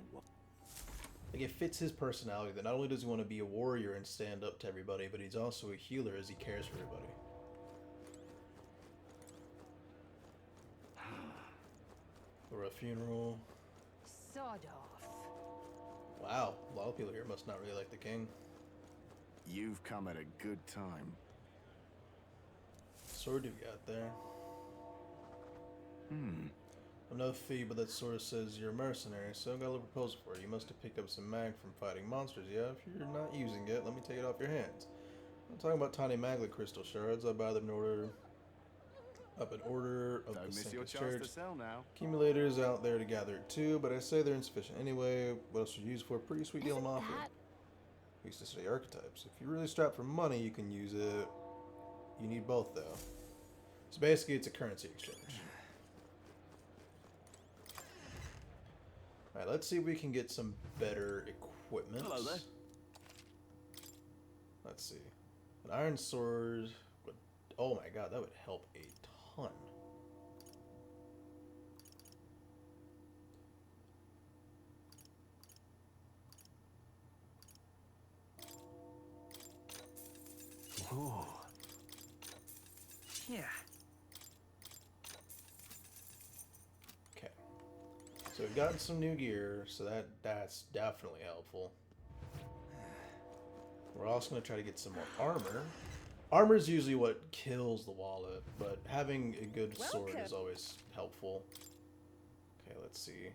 like it fits his personality. That not only does he want to be a warrior and stand up to everybody, but he's also a healer as he cares for everybody. Or a funeral. Sod off. Wow, a lot of people here must not really like the king. You've come at a good time. Sword do we got there? No fee, but that sword says you're a mercenary, so I got a little proposal for you. You must have picked up some mag from fighting monsters, yeah? If you're not using it, let me take it off your hands. I'm talking about tiny maglet crystal shards. I buy them in order of Don't the miss your Syncus chance Church. to sell now. Accumulators out there to gather it too, but I say they're insufficient anyway. What else are you used for? Pretty sweet deal I'm Isn't offering. that We used to study archetypes. If you're really strapped for money, you can use it. You need both, though. So basically, it's a currency exchange. Alright, let's see if we can get some better equipment. Hello there. Let's see. An iron sword would... Oh my god, that would help a ton. Ooh. Yeah. Okay. So we've gotten some new gear, so that's definitely helpful. We're also going to try to get some more armor. Armor is usually what kills the wallet, but having a good sword is always helpful. Okay, let's see.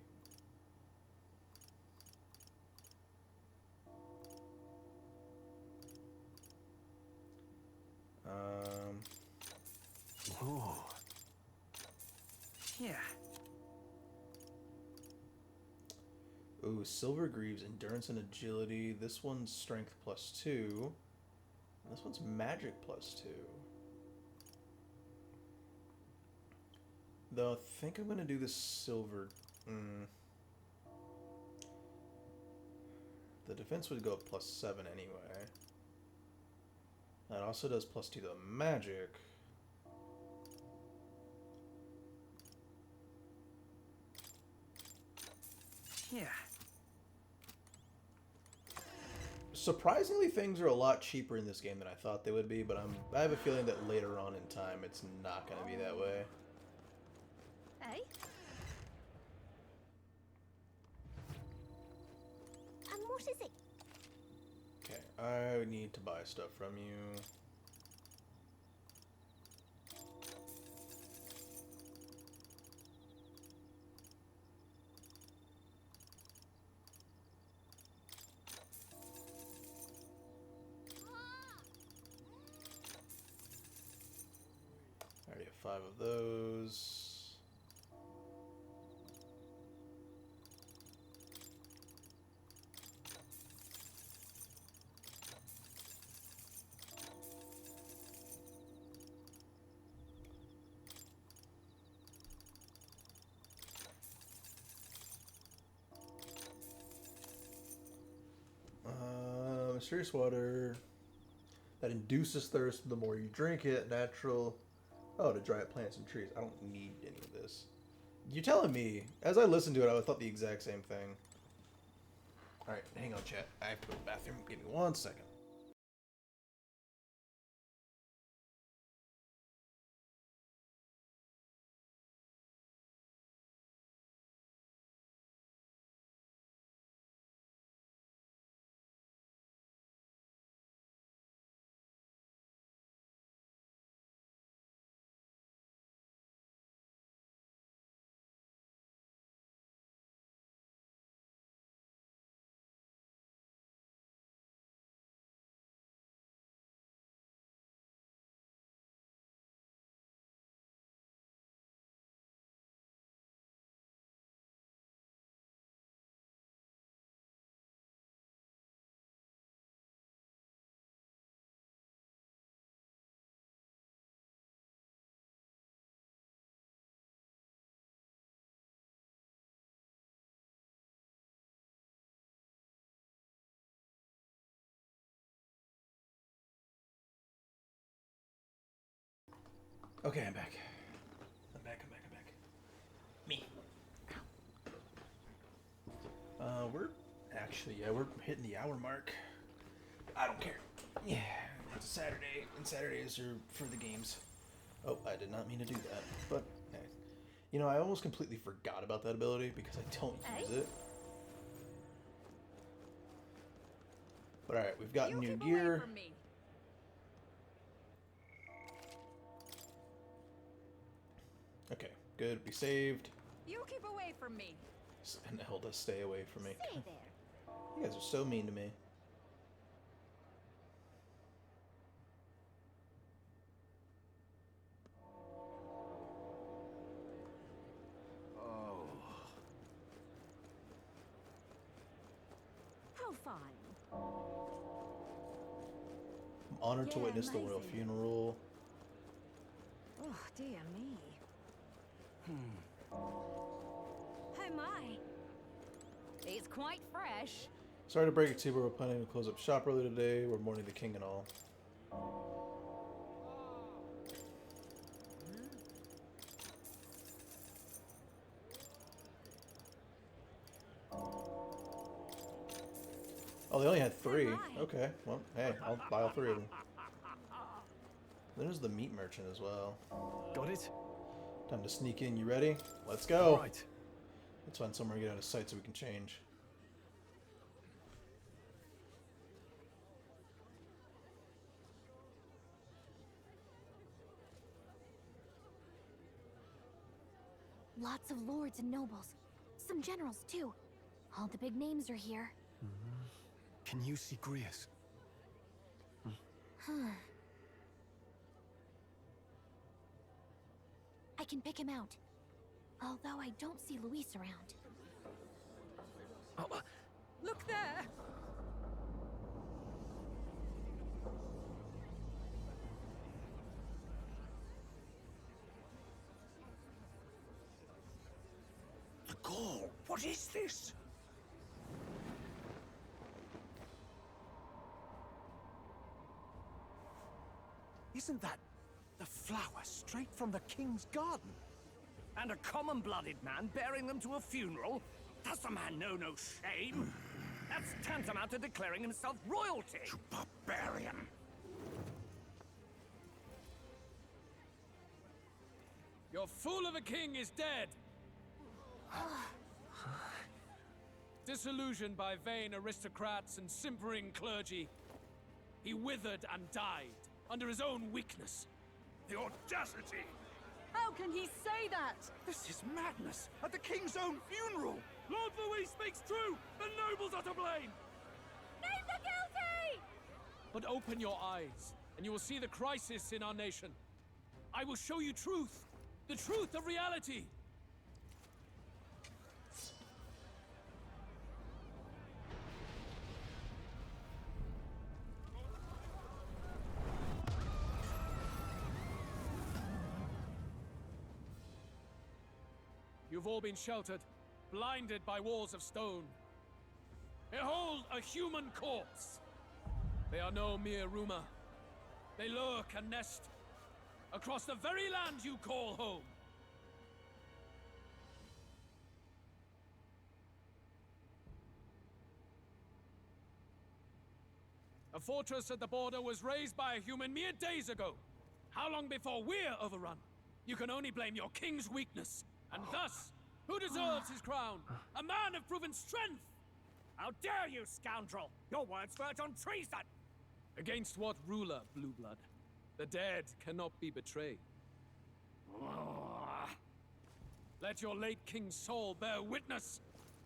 Ooh. Yeah. Ooh, Silver Greaves, Endurance and Agility. This one's Strength +2. This one's magic +2. Though I think I'm gonna do the silver. The defense would go up +7 anyway. That also does +2 to magic. Yeah. Surprisingly, things are a lot cheaper in this game than I thought they would be, but I have a feeling that later on in time it's not going to be that way. Hey? And what is it? Okay, I need to buy stuff from you. I already have 5 of those. Mysterious water that induces thirst the more you drink it. Natural. Oh, to dry up plants and trees. I don't need any of this. You're telling me. As I listened to it, I thought the exact same thing. Alright, hang on, chat. I have to go to the bathroom. Give me 1 second. Okay, I'm back. I'm back. Me. We're actually, yeah, we're hitting the hour mark. I don't care. Yeah, it's a Saturday, and Saturdays are for the games. Oh, I did not mean to do that, but hey. You know, I almost completely forgot about that ability because I don't use it. But alright, we've got new gear. Okay, good. We saved. You keep away from me. And Elda, stay away from me. Stay there. You guys are so mean to me. Oh. How fine. I'm honored to Yeah, witness the royal amazing. funeral. Oh, dear me. Oh my. It's quite fresh. Sorry to break it to you, but we're planning to close up shop early today. We're mourning the king and all. Oh, they only had 3. Okay, well, hey, I'll buy all 3 of them. There's the meat merchant as well. Got it? Time to sneak in. You ready? Let's go. Right. Let's find somewhere to get out of sight so we can change. Lots of lords and nobles. Some generals, too. All the big names are here. Can you see Grius? I can pick him out. Although I don't see Luis around. Oh, Look there. Gaul, what is this? Isn't that the flower straight from the king's garden? And a common-blooded man bearing them to a funeral? Does the man know no shame? That's tantamount to declaring himself royalty. You barbarian! Your fool of a king is dead! Disillusioned by vain aristocrats and simpering clergy, he withered and died under his own weakness. The audacity! How can he say that? This is madness! At the king's own funeral! Lord Louis speaks true! The nobles are to blame! Name the guilty! But open your eyes, and you will see the crisis in our nation. I will show you truth! The truth of reality! You've all been sheltered, blinded by walls of stone. Behold a human corpse! They are no mere rumor. They lurk and nest across the very land you call home. A fortress at the border was raised by a human mere days ago. How long before we're overrun? You can only blame your king's weakness. And thus, who deserves his crown? A man of proven strength! How dare you, scoundrel! Your words verge on treason! Against what ruler, Blue Blood? The dead cannot be betrayed. Let your late king's soul bear witness.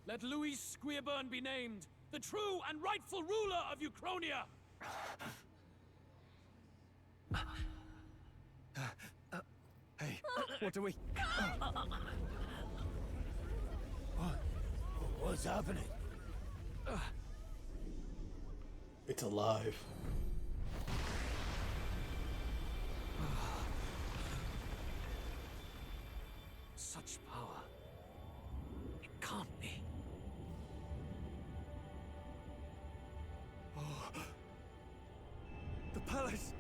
Let Louis Squeerburn be named the true and rightful ruler of Uchronia. Hey, what do we... What's happening? It's alive. Such power. It can't be. Oh. The palace!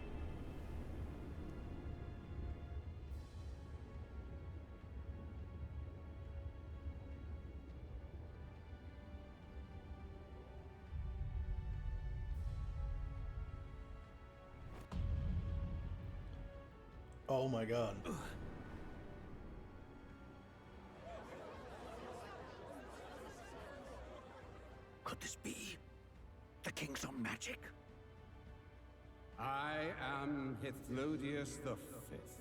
Oh my god. Could this be the king's own magic? I am Hithlodius the Fifth.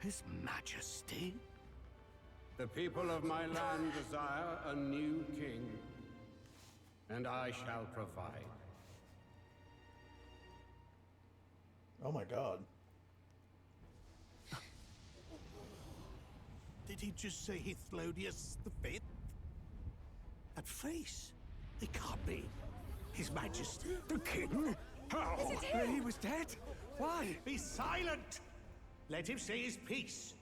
His Majesty? The people of my land desire a new king, and I shall provide. Oh my god. Did he just say Hithlodius the Fifth? That face. It can't be. His Majesty, the King? How? Is it him? He was dead? Why? Be silent! Let him say his piece.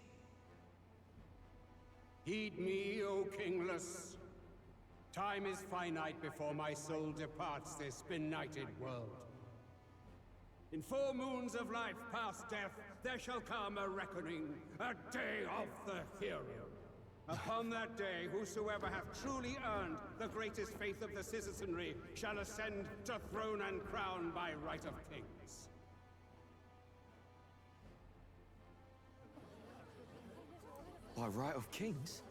Heed me, O kingless. Time is finite before my soul departs this benighted world. In 4 moons of life past death, there shall come a reckoning, a day of the hero. Upon that day, whosoever hath truly earned the greatest faith of the citizenry shall ascend to throne and crown by right of kings. By right of kings?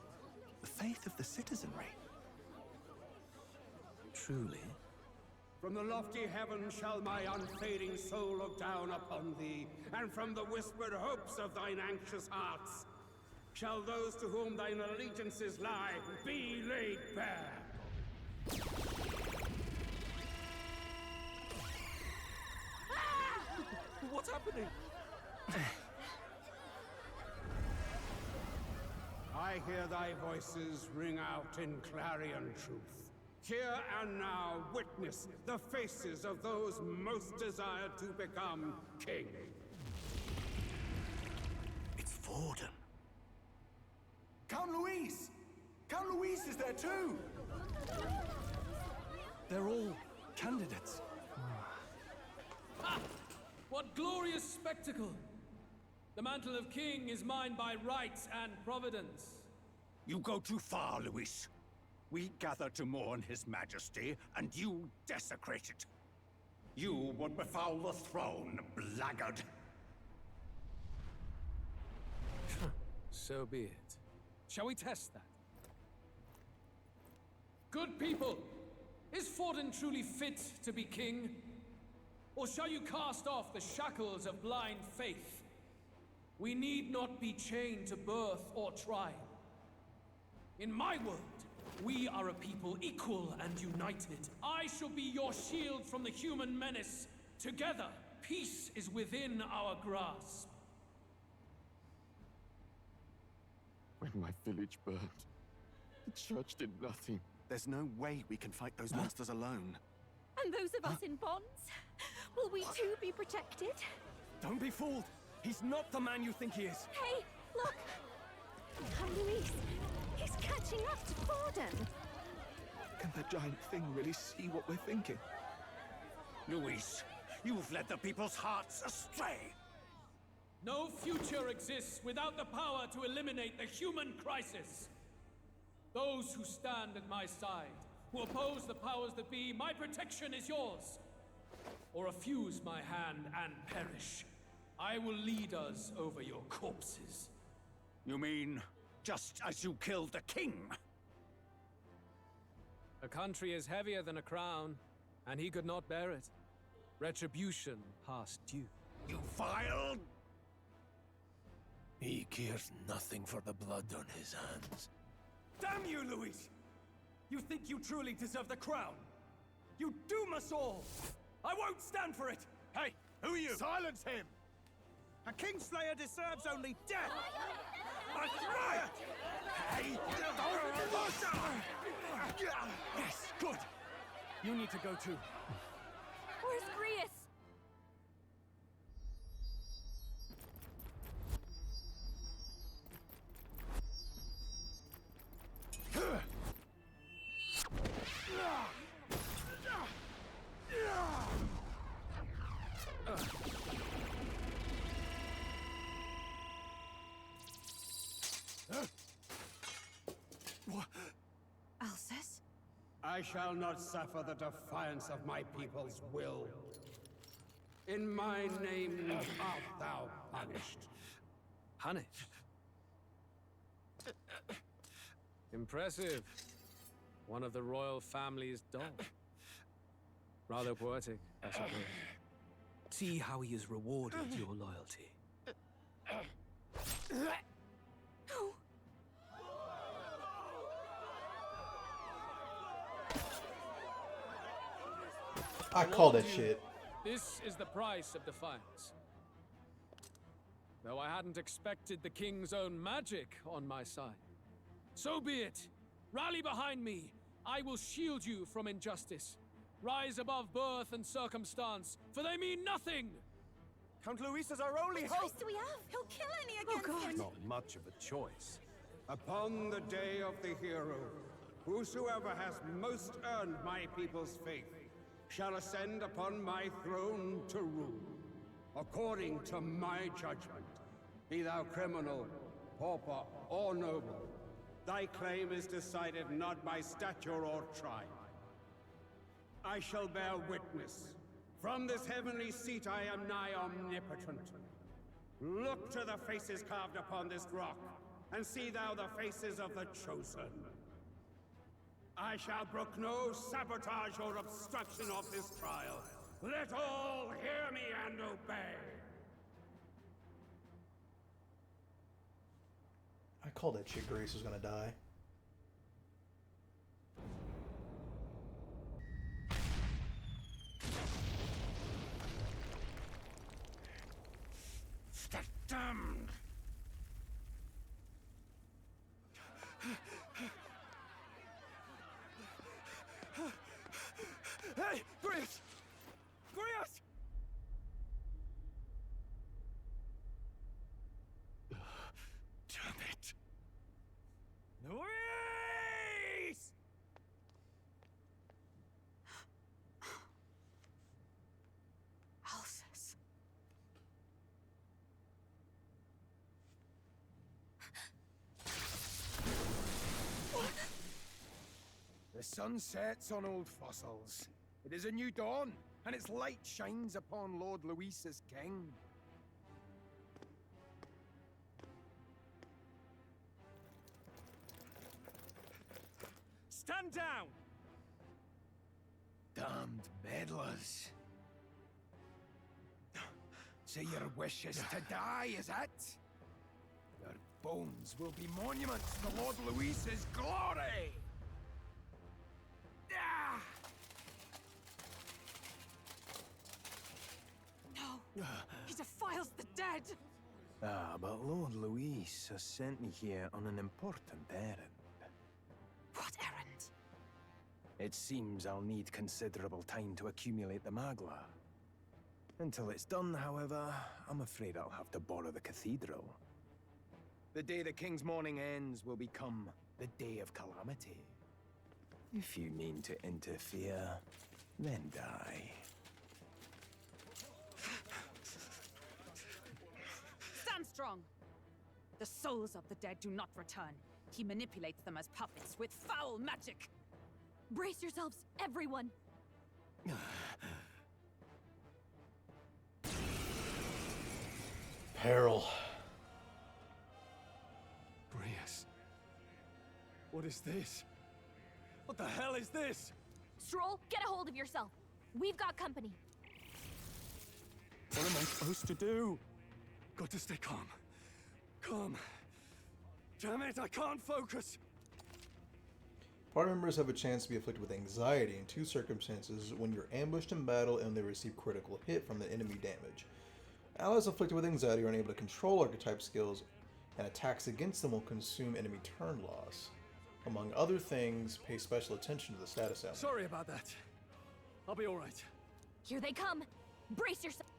The faith of the citizenry? Truly? From the lofty heavens shall my unfading soul look down upon thee, and from the whispered hopes of thine anxious hearts shall those to whom thine allegiances lie be laid bare. What's happening? I hear thy voices ring out in clarion truth. Here and now witness the faces of those most desired to become king. It's Vorden. Count Louise! Count Louise is there too! They're all candidates. Ha! What glorious spectacle! The mantle of king is mine by right and providence. You go too far, Luis. We gather to mourn his majesty, and you desecrate it. You would befoul the throne, blackguard. So be it. Shall we test that? Good people, is Forden truly fit to be king? Or shall you cast off the shackles of blind faith? We need not be chained to birth or trial. In my world, we are a people equal and united. I shall be your shield from the human menace. Together, peace is within our grasp. When my village burned, the church did nothing. There's no way we can fight those monsters alone. And those of us in bonds? Will we too be protected? Don't be fooled. He's not the man you think he is. Hey, look! Count Luis, he's catching up to Forden. Can that giant thing really see what we're thinking? Luis, you've led the people's hearts astray. No future exists without the power to eliminate the human crisis. Those who stand at my side, who oppose the powers that be, my protection is yours. Or refuse my hand and perish. I will lead us over your corpses. You mean, just as you killed the king? A country is heavier than a crown, and he could not bear it. Retribution past due. You vile... He cares nothing for the blood on his hands. Damn you, Luis! You think you truly deserve the crown? You doom us all! I won't stand for it! Hey, who are you? Silence him! A Kingslayer deserves only death! Hey, Yes, good! You need to go too. Where's Grius? Alcest? I shall not suffer the defiance of my people's will. In my name art thou punished. Punished? Impressive. One of the royal family's dog. Rather poetic, I suppose. See how he has rewarded your loyalty. I call that shit. This is the price of defiance. Though I hadn't expected the king's own magic on my side. So be it. Rally behind me. I will shield you from injustice. Rise above birth and circumstance, for they mean nothing! Count Luis is our only hope! Choice do we have? He'll kill any against him! Not much of a choice. Upon the day of the hero, whosoever has most earned my people's faith shall ascend upon my throne to rule, according to my judgment. Be thou criminal, pauper, or noble, thy claim is decided not by stature or tribe. I shall bear witness. From this heavenly seat I am nigh omnipotent. Look to the faces carved upon this rock, and see thou the faces of the chosen. I shall brook no sabotage or obstruction of this trial. Let all hear me and obey. I called that shit. Grace was gonna die. Damned! Hey, Grius! Grius! Damn it. Luis! The sun sets on old fossils. It is a new dawn, and its light shines upon Lord Luis's king. Stand down! Damned meddlers. So your wish is to die, is it? Your bones will be monuments to Lord Luis's glory! Ah! No! He defiles the dead! Ah, but Lord Luis has sent me here on an important errand. What errand? It seems I'll need considerable time to accumulate the magla. Until it's done, however, I'm afraid I'll have to borrow the cathedral. The day the king's mourning ends will become the day of calamity. If you mean to interfere, then die. Stand strong! The souls of the dead do not return. He manipulates them as puppets with foul magic! Brace yourselves, everyone! Peril. Brias. What is this? What the hell is this? Stroll, get a hold of yourself. We've got company. What am I supposed to do? Got to stay calm. Calm. Damn it, I can't focus. Party members have a chance to be afflicted with anxiety in two circumstances: when you're ambushed in battle and they receive critical hit from the enemy damage. Allies afflicted with anxiety are unable to control archetype skills, and attacks against them will consume enemy turn loss. Among other things, pay special attention to the status element. Sorry about that. I'll be alright. Here they come. Brace yourself.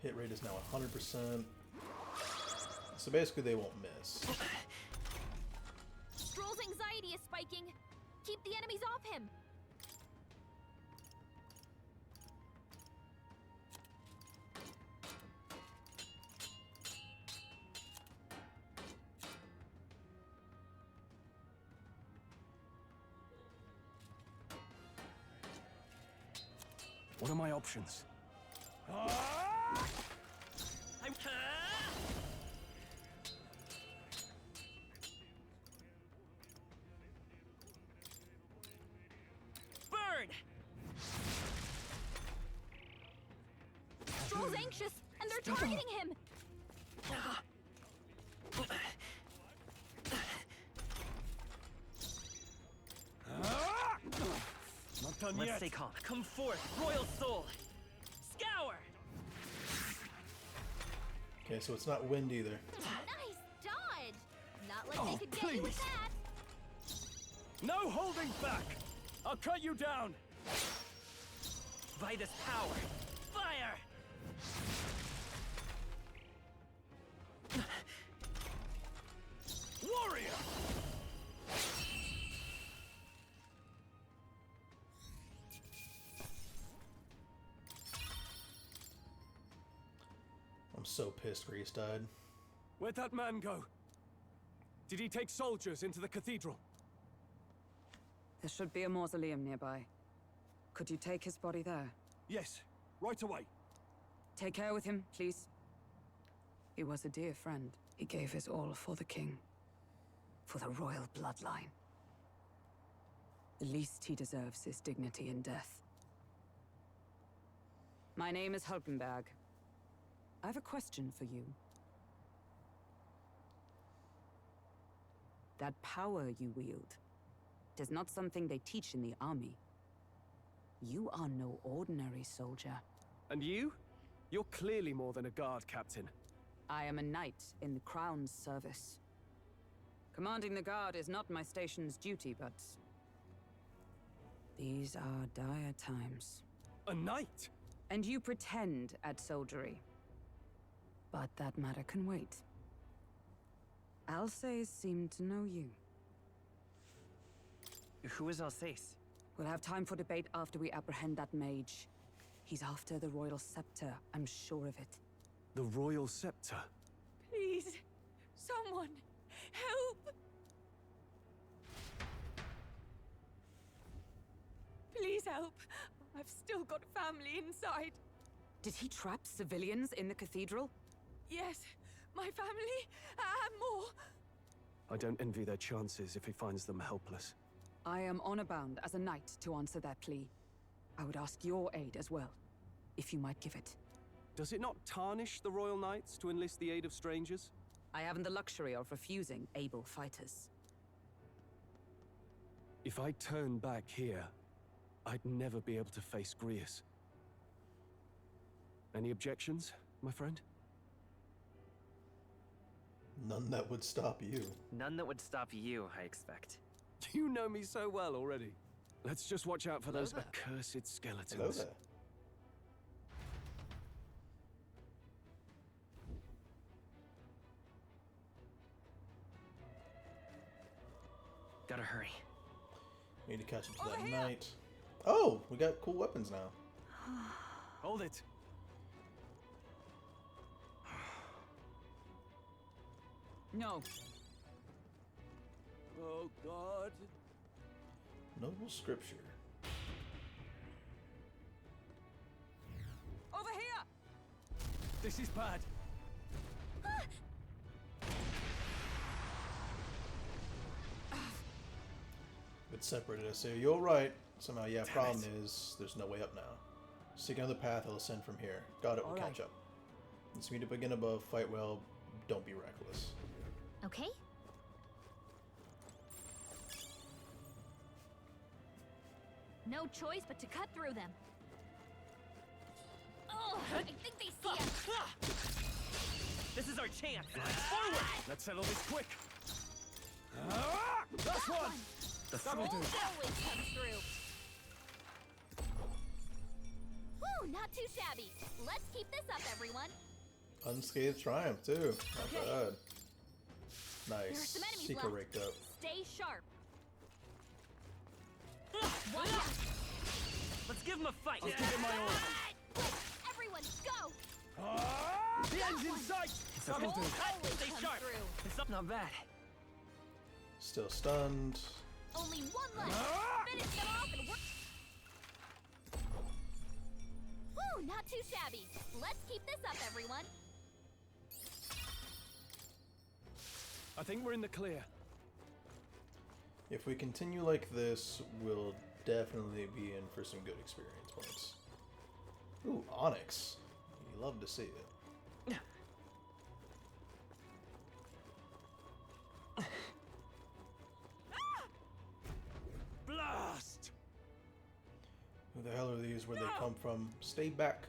Hit rate is now 100%. So basically they won't miss. Stroll's anxiety is spiking. Keep the enemies off him. What are my options? Burn! Stroll's anxious, and they're targeting him. Not done Let's yet. stay calm. Come forth, royal soul! Scour! Okay, so it's not wind either. Nice dodge. Not like they could get you with that. No holding back! I'll cut you down! By this power, fire! Warrior! I'm so pissed Reese died. Where'd that man go? Did he take soldiers into the cathedral? There should be a mausoleum nearby. Could you take his body there? Yes, right away. Take care with him, please. He was a dear friend. He gave his all for the king. For the royal bloodline. The least he deserves is dignity in death. My name is Hulkenberg. I have a question for you. That power you wield, it is not something they teach in the army. You are no ordinary soldier. And you? You're clearly more than a guard captain. I am a knight in the Crown's service. Commanding the guard is not my station's duty, but... these are dire times. A knight? And you pretend at soldiery. But that matter can wait. Alsace seemed to know you. Who is Alsace? We'll have time for debate after we apprehend that mage. He's after the royal scepter, I'm sure of it. The royal scepter. Please, someone, help! Please help. I've still got family inside. Did he trap civilians in the cathedral? Yes, my family, and more. I don't envy their chances if he finds them helpless. I am honor bound as a knight to answer their plea. I would ask your aid as well, if you might give it. Does it not tarnish the royal knights to enlist the aid of strangers? I haven't the luxury of refusing able fighters. If I turn back here, I'd never be able to face Grius. Any objections, my friend? None that would stop you. None that would stop you, I expect. You know me so well already. Let's just watch out for Hello those there. accursed skeletons. Hello there. Gotta hurry. We need to catch up to that knight. Oh, we got cool weapons now. Hold it. No. Oh, God. Noble scripture. Over here! This is bad. It separated us. So you're right. Somehow, yeah. Damn Problem it. is, there's no way up now. Seek another path. I'll ascend from here. Got it. We'll All catch up. Let's meet up again above. Fight well. Don't be reckless. Okay? No choice but to cut through them. Oh, I think they see us. This is our chance. Forward! Let's settle this quick. Last one. That'll do. Always comes through. Woo, not too shabby. Let's keep this up, everyone. Unscathed triumph too. Not bad. There are Nice. some enemies Seeker left. raked up. Stay sharp. Let's give him a fight. I'll give it my all. Everyone, go! The end's in sight. That'll do. Always Stay comes sharp. through. It's up, not bad. Still stunned. Only one left. Finish them off and work. Woo, not too shabby. Let's keep this up, everyone. I think we're in the clear. If we continue like this, we'll definitely be in for some good experience points. Ooh, Onyx. You love to see it. Blast! Who the hell are these? Where they come from? Stay back.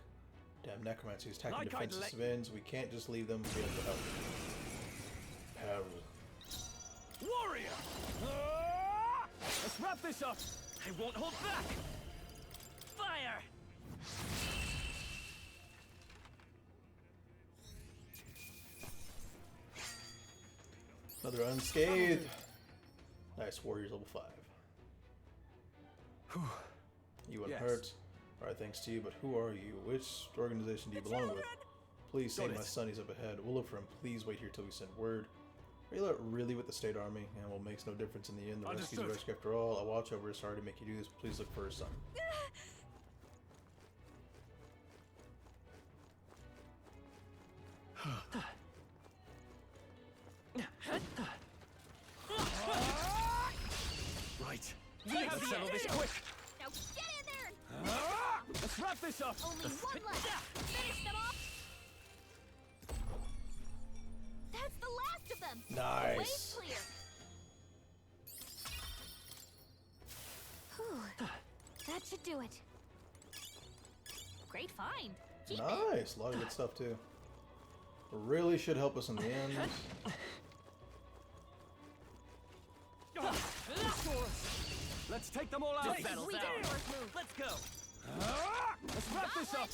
Damn necromancy is attacking Like I'd defensive let- civilians. We can't just leave them. We have to help. Peril. Warrior! Let's wrap this up! I won't hold back. Fire! Another unscathed. Nice, warriors level 5. You unhurt. Alright, thanks to you, but who are you? Which organization do you belong with? Please save Got my it. son, he's up ahead. We'll look for him. Please wait here till we send word. Are you really with the state army? And well, makes no difference in the end. The rescue's a Understood. rescue after all. I'll watch over. Sorry to make you do this. Please look for his son. Right. Let's settle this quick. Now get in there! Let's wrap this up! Only one left. Finish them off. That's the last of them. Nice. Wave's clear. Whew. That should do it. Great find. Keep it. Nice. A lot of good stuff, too. Really should help us in the end. Let's take them all out! This battle's We did ours. it, first move. Let's go. Let's wrap this up!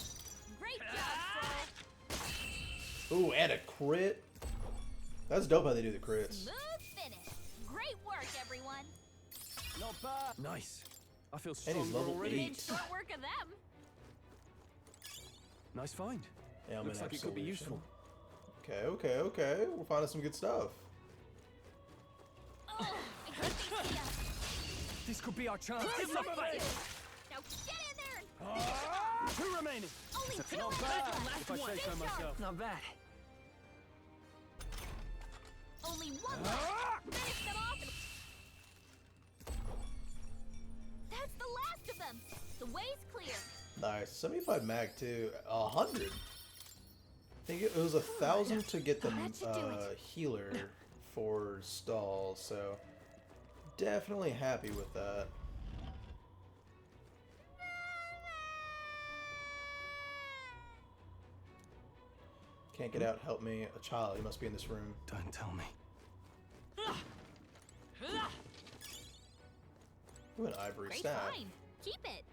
Great job, Fro. Ooh, and a crit. That's dope how they do the crits. Smooth finish. Great work, everyone. Not bad! Nice. I feel And he's stronger level already. 8. Short work of them. Nice find. Ailment Looks like it could be absolution. useful. Okay, okay, okay. We're finding some good stuff. Oh, I think they see us. This could be our chance. Give them a fight. Now get in there and... Two remaining. Only two Not minutes bad, left. if I say so myself. Not bad. Only one left. Finish them off. That's the last of them. The way's clear. Nice. 75 mag too. 100. I think it was 1,000 to get the healer for stall, so definitely happy with that. Can't get out, help me. A child, he must be in this room. Don't tell me. Ooh, an ivory Great staff. find. Keep it.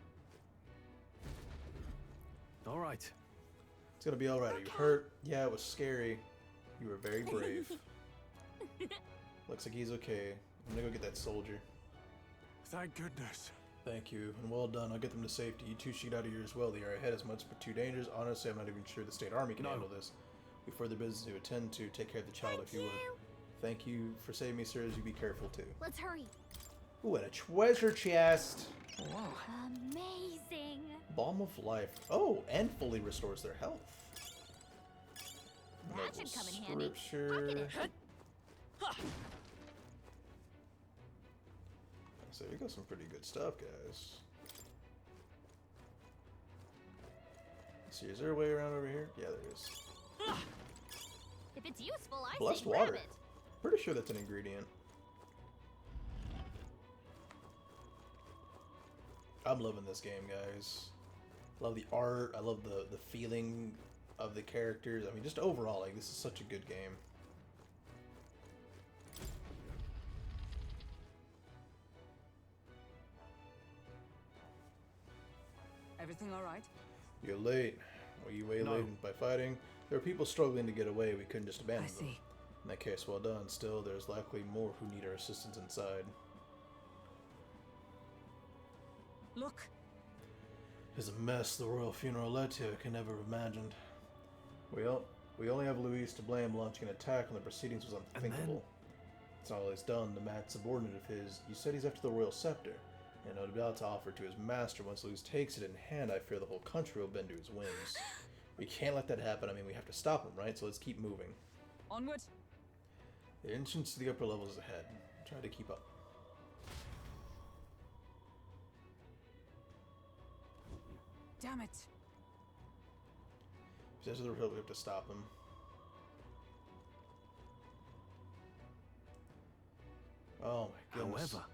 All right. It's gonna be alright. Are you hurt? Yeah, it was scary. You were very brave. Looks like he's okay. I'm gonna go get that soldier. Thank goodness. Thank you, and well done. I'll get them to safety. You two shoot out of here as well. They are ahead as much, but too dangerous. Honestly, I'm not even sure the state army can handle this. We have further business to attend to. Take care of the child if you would. Thank you for saving me, sir. As you be careful too. Let's hurry. Ooh, and a treasure chest. Amazing. Balm of life. Oh, and fully restores their health. That Noble should come in handy. scripture. So we got some pretty good stuff, guys. Let's see, is there a way around over here? Yeah, there is. If it's useful, I Blessed say grab water. it. Pretty sure that's an ingredient. I'm loving this game, guys. Love the art. I love the feeling of the characters. I mean, just overall, like, this is such a good game. Everything all right? You're late. Were you waylaid by fighting? There were people struggling to get away. We couldn't just abandon them. In that case, well done. Still, there's likely more who need our assistance inside. Look. It's a mess the royal funeral led to. I could never have imagined. We only have Louise to blame. Launching an attack on the proceedings was unthinkable. It's not all he's done. The mad subordinate of his. You said he's after the royal scepter, and no doubt to offer to his master. Once Louise takes it in hand, I fear the whole country will bend to his whims. We can't let that happen. I mean, we have to stop him, right? So let's keep moving. Onward. The entrance to the upper levels is ahead. Try to keep up. Damn it. If there's the hill, we have to stop him. Oh my goodness. However,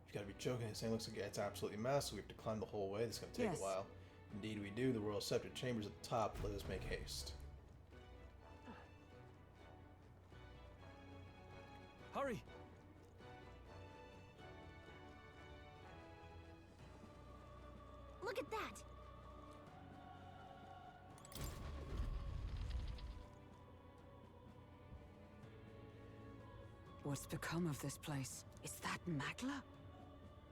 you gotta be joking. This thing looks like it's absolutely massive. We have to climb the whole way. This is gonna take a while. Indeed we do. The royal scepter chamber's at the top. Let us make haste. hurry. Look at that. What's become of this place? Is that Magla?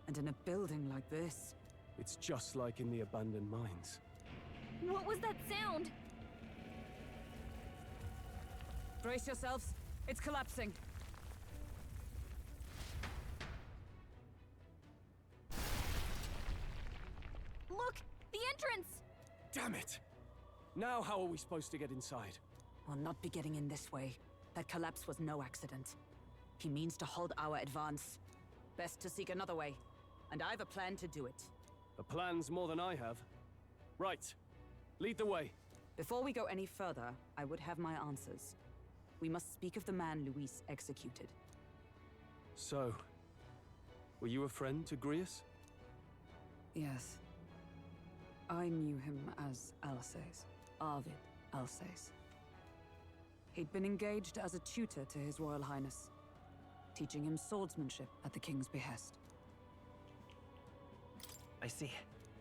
And in a building like this? It's just like in the abandoned mines. What was that sound? Brace yourselves. It's collapsing. Look! The entrance! Damn it! Now how are we supposed to get inside? We'll not be getting in this way. That collapse was no accident. He means to halt our advance. Best to seek another way. And I've a plan to do it. A plan's more than I have. Right. Lead the way. Before we go any further, I would have my answers. We must speak of the man Luis executed. So, were you a friend to Grius? Yes. I knew him as Alsace. Arvid Alsace. He'd been engaged as a tutor to His Royal Highness, teaching him swordsmanship at the King's behest. I see.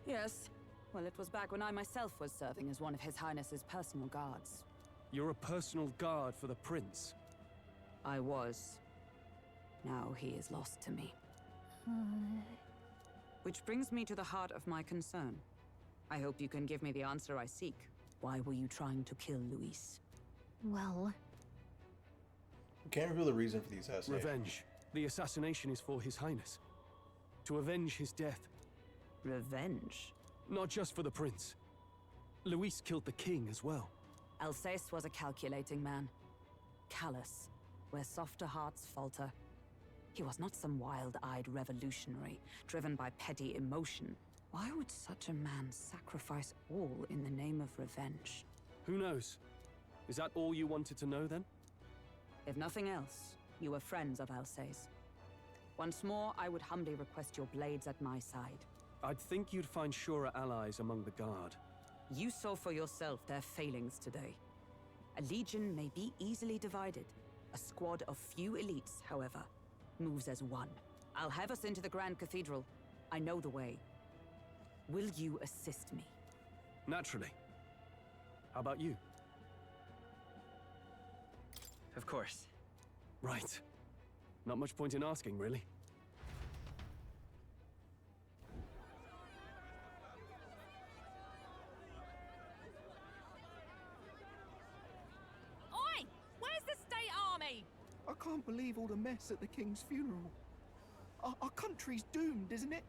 Yes. Well, it was back when I myself was serving as one of His Highness's personal guards. You're a personal guard for the Prince. I was. Now he is lost to me. Which brings me to the heart of my concern. I hope you can give me the answer I seek. Why were you trying to kill Luis? Well, We can't reveal the reason for the assassination. Revenge. The assassination is for His Highness. To avenge his death. Revenge? Not just for the prince. Luis killed the king as well. Alsace was a calculating man. Callous, where softer hearts falter. He was not some wild-eyed revolutionary, driven by petty emotion. Why would such a man sacrifice all in the name of revenge? Who knows? Is that all you wanted to know then? If nothing else, you were friends of Alsace. Once more, I would humbly request your blades at my side. I'd think you'd find surer allies among the guard. You saw for yourself their failings today. A legion may be easily divided. A squad of few elites, however, moves as one. I'll have us into the Grand Cathedral. I know the way. Will you assist me? Naturally. How about you? Of course. Right. Not much point in asking, really. Oi! Where's the state army? I can't believe all the mess at the king's funeral. Our country's doomed, isn't it?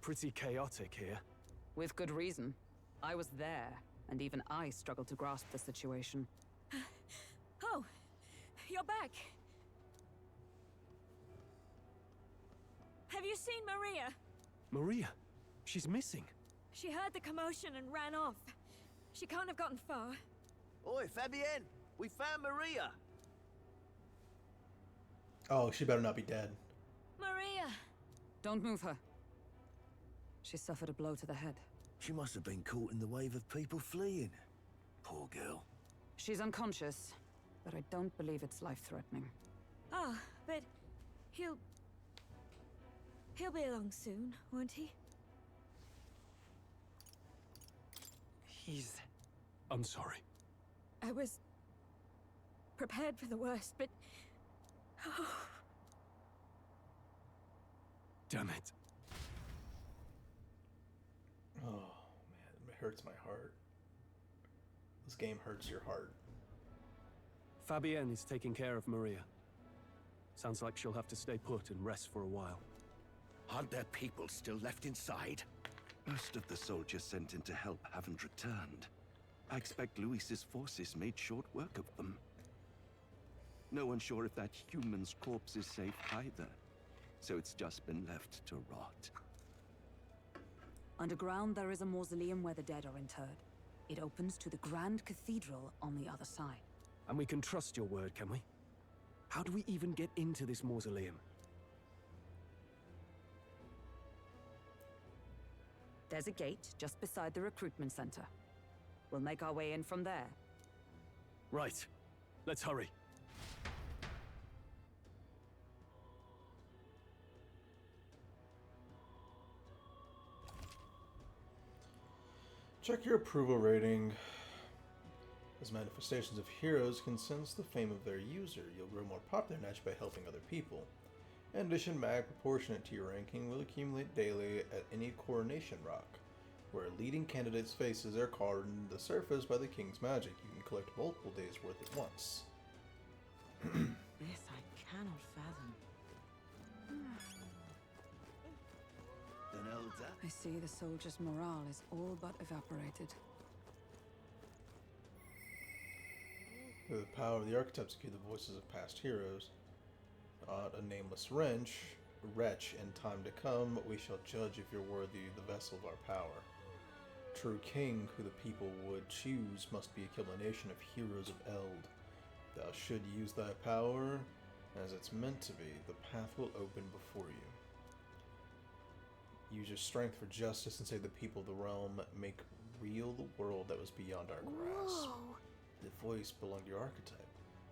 Pretty chaotic here. With good reason. I was there, and even I struggled to grasp the situation. Oh, you're back. Have you seen Maria? Maria? She's missing. She heard the commotion and ran off. She can't have gotten far. Oi, Fabienne! We found Maria! Oh, she better not be dead. Maria! Don't move her. She suffered a blow to the head. She must have been caught in the wave of people fleeing. Poor girl. She's unconscious, but I don't believe it's life-threatening. Ah, but he'll be along soon, won't he? I'm sorry. I was prepared for the worst, but Damn it. Oh, man, it hurts my heart. This game hurts your heart. Fabienne is taking care of Maria. Sounds like she'll have to stay put and rest for a while. Aren't there people still left inside? Most of the soldiers sent in to help haven't returned. I expect Luis's forces made short work of them. No one's sure if that human's corpse is safe either, so it's just been left to rot. Underground, there is a mausoleum where the dead are interred. It opens to the Grand Cathedral on the other side. And we can trust your word, can we? How do we even get into this mausoleum? There's a gate just beside the recruitment center. We'll make our way in from there. Right. Let's hurry. Check your approval rating. As manifestations of heroes can sense the fame of their user, you'll grow more popular naturally by helping other people. In addition, mag proportionate to your ranking will accumulate daily at any coronation rock, where leading candidates' faces are carved into the surface by the king's magic. You can collect multiple days' worth at once. This I cannot fathom. I see the soldiers' morale is all but evaporated. With the power of the archetypes to hear the voices of past heroes, a nameless wretch in time to come, we shall judge if you're worthy the vessel of our power. True king, who the people would choose, must be a culmination of heroes of Eld. Thou should use thy power as it's meant to be. The path will open before you. Use your strength for justice and save the people of the realm. Make real the world that was beyond our grasp. Whoa. The voice belonged to your archetype.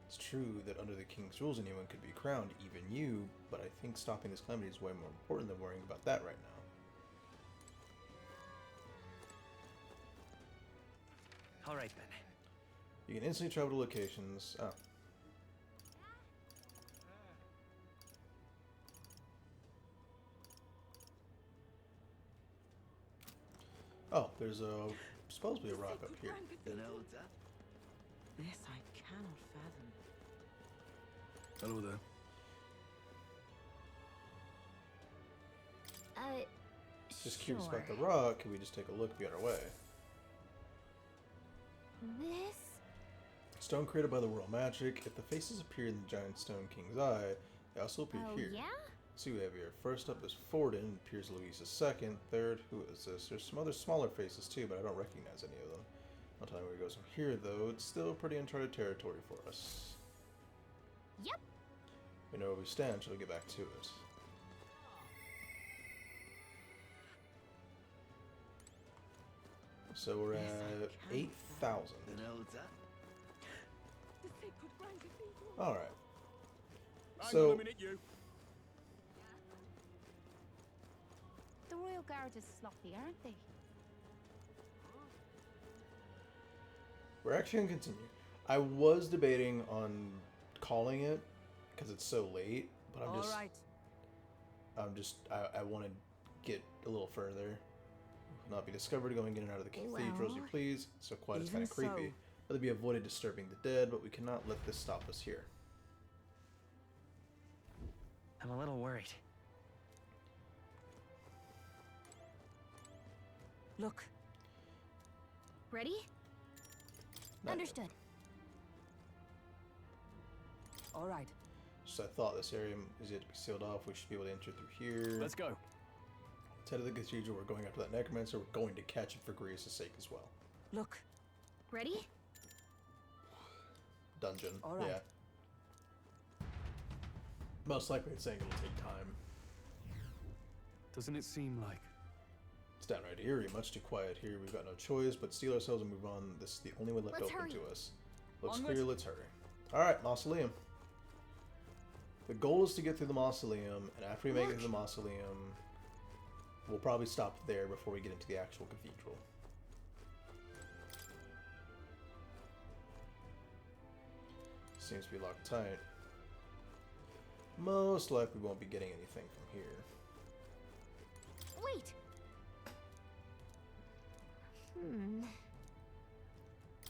It's true that under the king's rules anyone could be crowned, even you, but I think stopping this calamity is way more important than worrying about that right now. Alright then. You can instantly travel to locations. Oh, there's a supposed to be a rock up here. This I cannot fathom. Hello there. Just curious Sure. about the rock. Can we just take a look, be on our way? This? Stone created by the royal magic. If the faces appear in the giant stone king's eye, they also appear Oh, here. yeah? See what we have here. First up is Forden, appears Luisa's second. Third, who is this? There's some other smaller faces too, but I don't recognize any of them. I'll tell you where it goes from here, though. It's still pretty uncharted territory for us. Yep. We know where we stand, shall we get back to it? So we're at 8,000. Alright. So, The Royal Guard is sloppy, aren't they? we're actually going to continue. I was debating on calling it, because it's so late, but I want to get a little further. Not be discovered going in and out of the cathedral as you please. So quiet is kind of creepy. Rather be avoided disturbing the dead, but we cannot let this stop us here. I'm a little worried. Look. Ready? Not Understood. yet. All right. So I thought this area is yet to be sealed off. We should be able to enter through here. Let's go. Let's head to the cathedral. We're going after that necromancer. We're going to catch him for Grievous' sake as well. Look. Ready? Dungeon. All right. Yeah. Most likely it's saying it'll take time. Doesn't it seem like? It's downright eerie. Much too quiet here. We've got no choice but steel ourselves and move on. This is the only way left Let's open hurry. to us. Looks Onward. clear. Let's hurry. Alright, mausoleum. The goal is to get through the mausoleum, and after we make it to the mausoleum, we'll probably stop there before we get into the actual cathedral. Seems to be locked tight. Most likely won't be getting anything from here. Wait!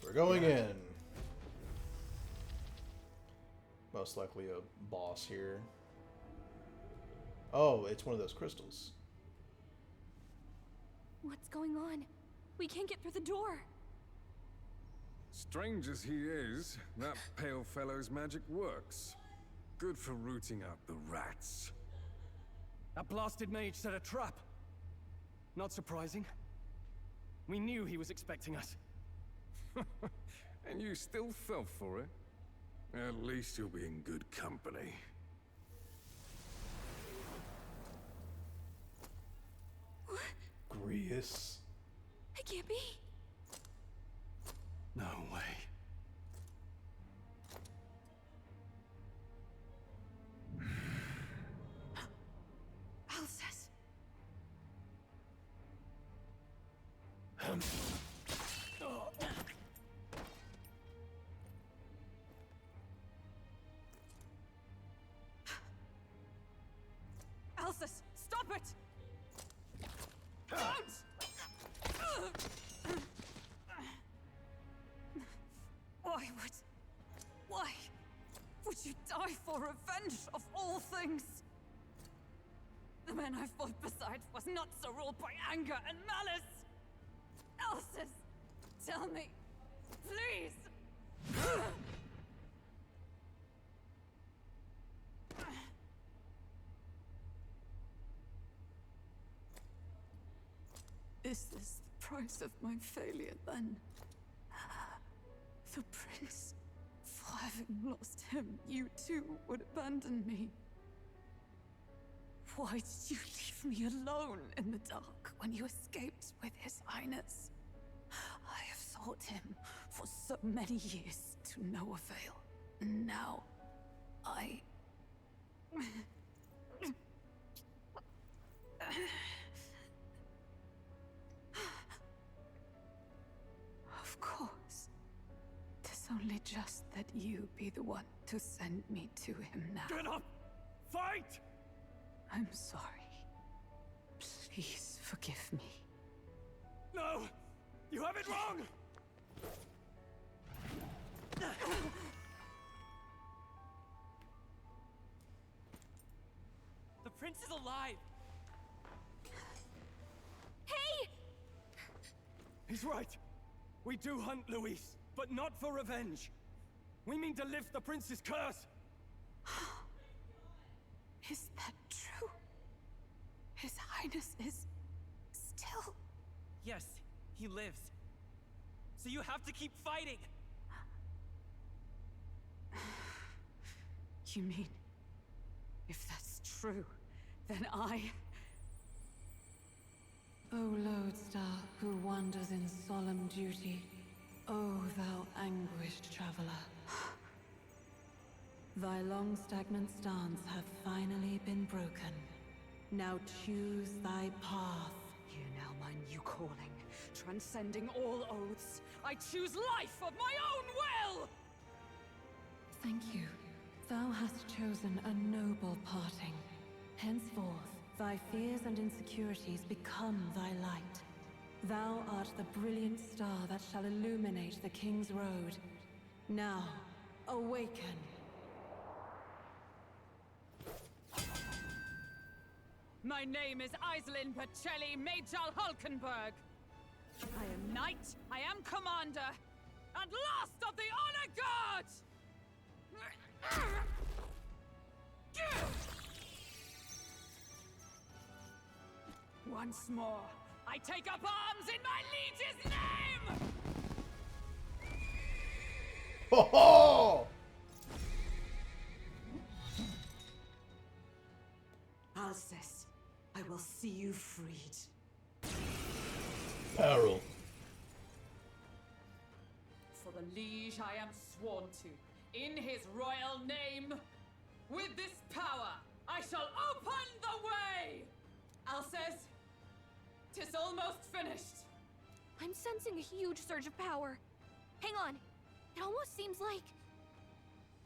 We're going in. Most likely a boss here. Oh, it's one of those crystals. What's going on? We can't get through the door. Strange as he is, that pale fellow's magic works. Good for rooting out the rats. That blasted mage set a trap. Not surprising. We knew he was expecting us. And you still fell for it? At least you'll be in good company. Grievous. It can't be. No way. Alcest. Alcest, stop it! Don't! Why would you die for revenge of all things? The man I fought beside was not so ruled by anger and malice. Alcest, tell me, please. Is this the price of my failure, then? The prince, for having lost him, you too would abandon me. Why did you leave me alone in the dark when you escaped with his highness? I have sought him for so many years to no avail. And now, I... Of course. Tis only just that you be the one to send me to him now. Get up! Fight! I'm sorry. Please forgive me. No! You have it wrong! The prince is alive! Hey! He's right. We do hunt Luis, but not for revenge. We mean to lift the prince's curse. Is that true? His Highness is still... Yes, he lives. So you have to keep fighting! You mean, if that's true, then I... O lodestar who wanders in solemn duty, O thou anguished traveler. Thy long stagnant stance hath finally been broken. Now choose thy path. Hear now my new calling, transcending all oaths. I choose life of my own will! Thank you. Thou hast chosen a noble parting. Henceforth, thy fears and insecurities become thy light. Thou art the brilliant star that shall illuminate the King's Road. Now, awaken. My name is Iselin Pacelli Majal Hulkenberg. I am knight, I am commander, and last of the Honor Guard! Once more, I take up arms in my liege's name! Ho ho! Alcest, I will see you freed. Peril. For the liege I am sworn to, in his royal name, with this power, I shall open the way! Alcest, 'tis almost finished. I'm sensing a huge surge of power. Hang on. It almost seems like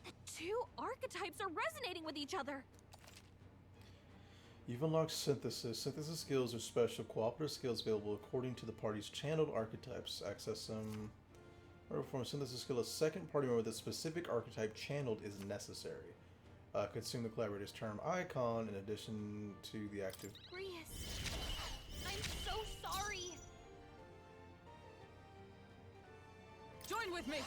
the two archetypes are resonating with each other. You've unlocked Synthesis. Synthesis skills are special cooperative skills available according to the party's channeled archetypes. Access them. Or perform a Synthesis skill, a second party member with a specific archetype channeled is necessary. Consume the collaborator's term icon in addition to the active... Rias, I'm so sorry. Join with me!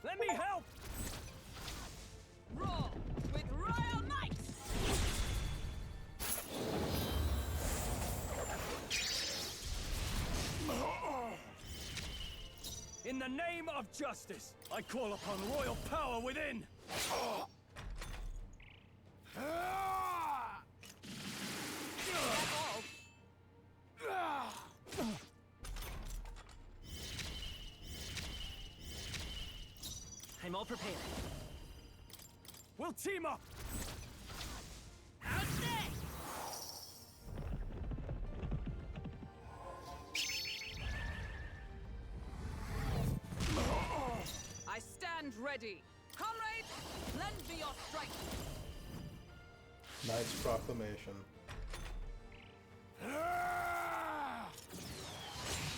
Let me help! Roll with royal might! In the name of justice, I call upon royal power within! I'm all prepared. We'll team up! I stand ready. Comrades, lend me your strength. Knight's Proclamation.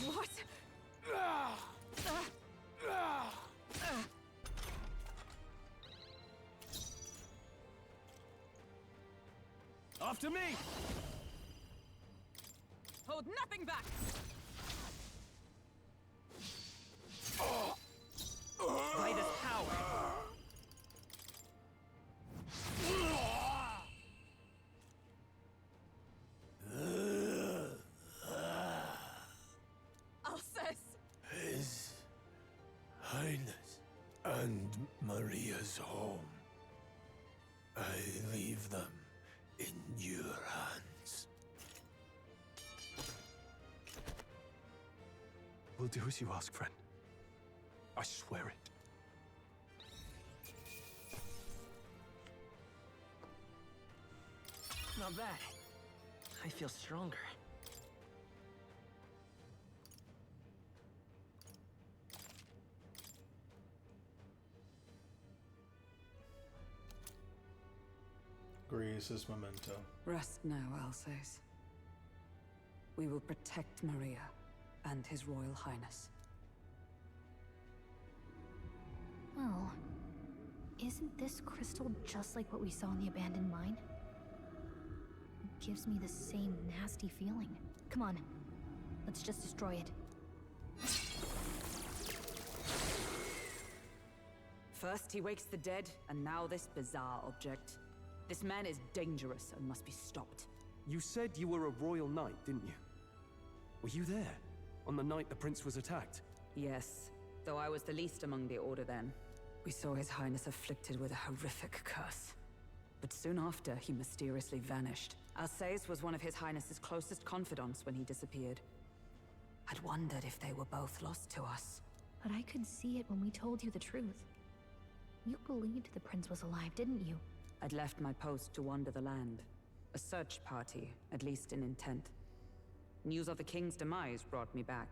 What? After me! Hold nothing back! By this power. Alcest! His Highness and Maria's home. I leave them in your hands. We'll do as you ask, friend. I swear it. Not bad. I feel stronger. Greece's memento. Rest now, Alsace. We will protect Maria and His Royal Highness. Well, isn't this crystal just like what we saw in the abandoned mine? It gives me the same nasty feeling. Come on, let's just destroy it. First he wakes the dead, and now this bizarre object. This man is dangerous and must be stopped. You said you were a royal knight, didn't you? Were you there? On the night the prince was attacked? Yes, though I was the least among the Order then. We saw His Highness afflicted with a horrific curse. But soon after, he mysteriously vanished. Alsace was one of His Highness's closest confidants when he disappeared. I'd wondered if they were both lost to us. But I could see it when we told you the truth. You believed the prince was alive, didn't you? I'd left my post to wander the land. A search party, at least in intent. News of the king's demise brought me back.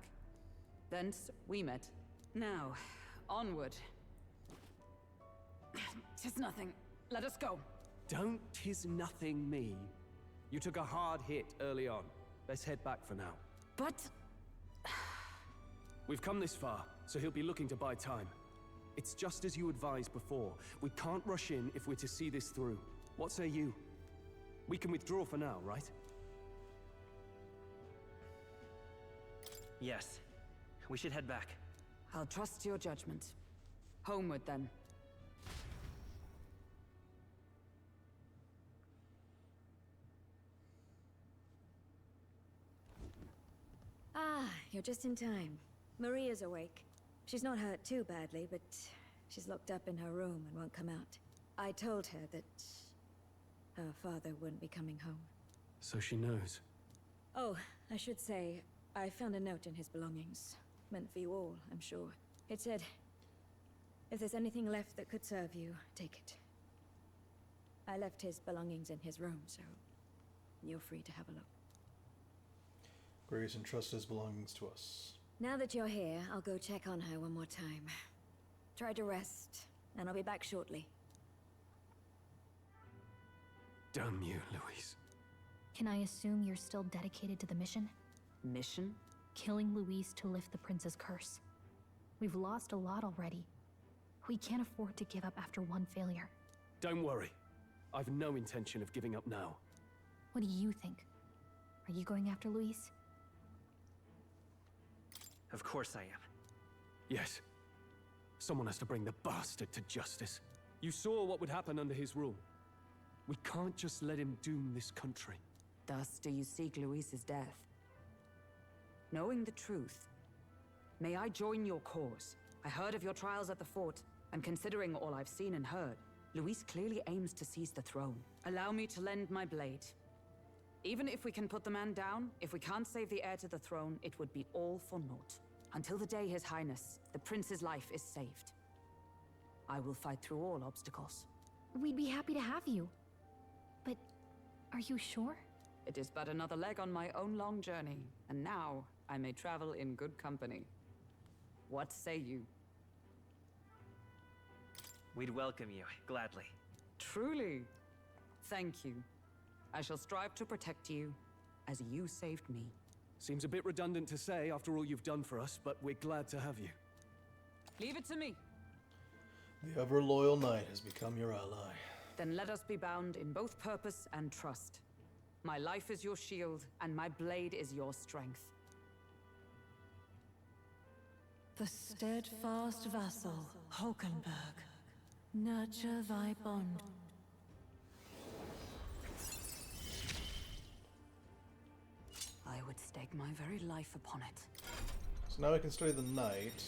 Thence, we met. Now, onward. 'Tis nothing. Let us go. Don't "'tis nothing" me. You took a hard hit early on. Let's head back for now. But... We've come this far, so he'll be looking to buy time. It's just as you advised before. We can't rush in if we're to see this through. What say you? We can withdraw for now, right? Yes. We should head back. I'll trust your judgment. Homeward, then. Ah, you're just in time. Maria's awake. She's not hurt too badly, but she's locked up in her room and won't come out. I told her that her father wouldn't be coming home. So she knows. Oh, I should say, I found a note in his belongings. Meant for you all, I'm sure. It said, if there's anything left that could serve you, take it. I left his belongings in his room, so you're free to have a look. Grace entrusts his belongings to us. Now that you're here, I'll go check on her one more time. Try to rest, and I'll be back shortly. Damn you, Louise. Can I assume you're still dedicated to the mission? Mission? Killing Louise to lift the prince's curse. We've lost a lot already. We can't afford to give up after one failure. Don't worry. I've no intention of giving up now. What do you think? Are you going after Louise? Of course I am. Yes. Someone has to bring the bastard to justice. You saw what would happen under his rule. We can't just let him doom this country. Thus do you seek Louise's death? Knowing the truth, may I join your cause? I heard of your trials at the fort, and considering all I've seen and heard, Louise clearly aims to seize the throne. Allow me to lend my blade. Even if we can put the man down, if we can't save the heir to the throne, it would be all for naught. Until the day His Highness, the prince's life is saved. I will fight through all obstacles. We'd be happy to have you. But are you sure? It is but another leg on my own long journey, and now I may travel in good company. What say you? We'd welcome you, gladly. Truly. Thank you. I shall strive to protect you, as you saved me. Seems a bit redundant to say after all you've done for us, but we're glad to have you. Leave it to me. The ever-loyal knight has become your ally. Then let us be bound in both purpose and trust. My life is your shield, and my blade is your strength. The steadfast vassal, Hulkenberg. Nurture thy bond. I would stake my very life upon it. So now we can study the knight,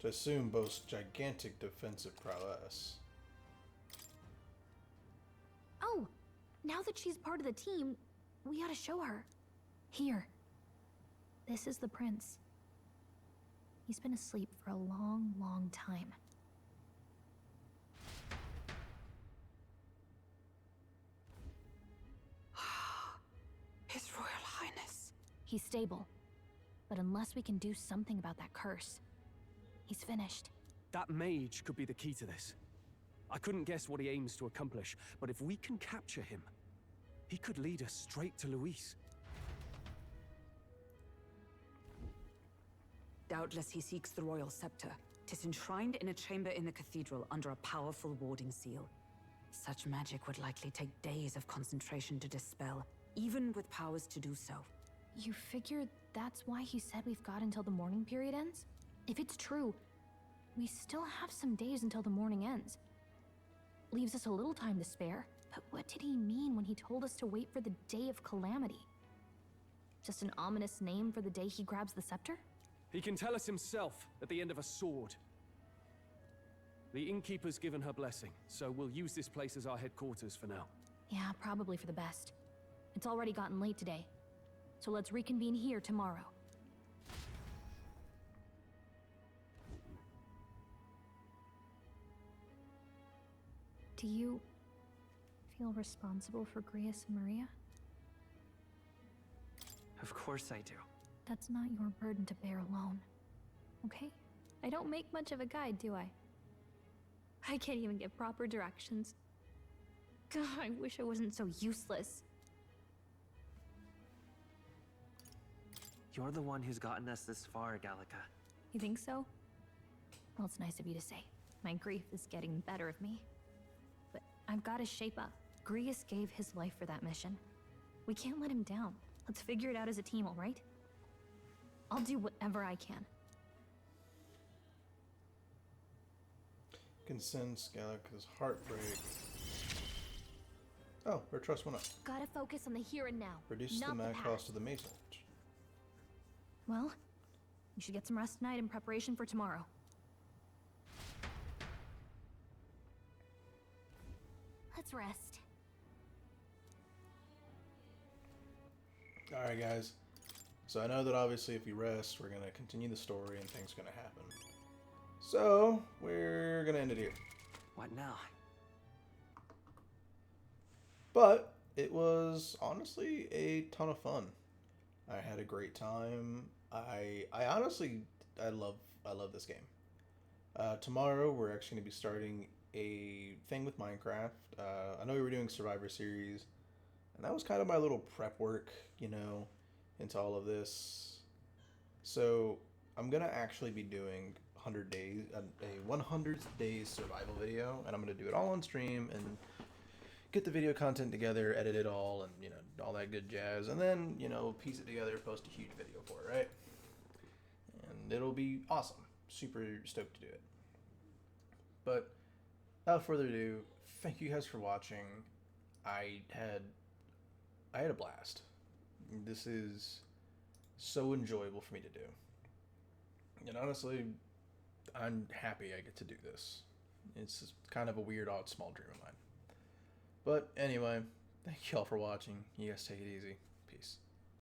to assume boasts gigantic defensive prowess. Oh, now that she's part of the team, we ought to show her. Here. This is the prince. He's been asleep for a long, long time. His Royal Highness. He's stable. But unless we can do something about that curse, he's finished. That mage could be the key to this. I couldn't guess what he aims to accomplish, but if we can capture him, he could lead us straight to Luis. Doubtless he seeks the royal scepter. 'Tis enshrined in a chamber in the cathedral under a powerful warding seal. Such magic would likely take days of concentration to dispel, even with powers to do so. You figure that's why he said we've got until the mourning period ends? If it's true, we still have some days until the mourning ends. Leaves us a little time to spare, but what did he mean when he told us to wait for the Day of Calamity? Just an ominous name for the day he grabs the scepter? He can tell us himself at the end of a sword. The innkeeper's given her blessing, so we'll use this place as our headquarters for now. Yeah, probably for the best. It's already gotten late today, so let's reconvene here tomorrow. Do you feel responsible for Grius and Maria? Of course I do. That's not your burden to bear alone, okay? I don't make much of a guide, do I? I can't even get proper directions. God, I wish I wasn't so useless. You're the one who's gotten us this far, Gallica. You think so? Well, it's nice of you to say. My grief is getting the better of me. But I've got to shape up. Grius gave his life for that mission. We can't let him down. Let's figure it out as a team, all right? I'll do whatever I can. Can sense Gallica's heartbreak. Oh, her trust went up. Gotta focus on the here and now. Reduces the not mag past. cost of the mace. Well, you should get some rest tonight in preparation for tomorrow. Let's rest. Alright, guys. So I know that obviously if we rest, we're going to continue the story and things are going to happen. So, we're going to end it here. What now? But it was honestly a ton of fun. I had a great time. I honestly love this game. Tomorrow we're actually going to be starting a thing with Minecraft. I know we were doing Survivor Series, and that was kind of my little prep work, you know, into all of this. So I'm gonna actually be doing 100 days, a 100 days survival video, and I'm gonna do it all on stream and get the video content together, edit it all, and you know, all that good jazz, and then you know, piece it together, post a huge video for it, right? And it'll be awesome. Super stoked to do it. But without further ado, thank you guys for watching. I had a blast. This is so enjoyable for me to do. And honestly, I'm happy I get to do this. It's kind of a weird, odd, small dream of mine. But anyway, thank you all for watching. You guys take it easy. Peace.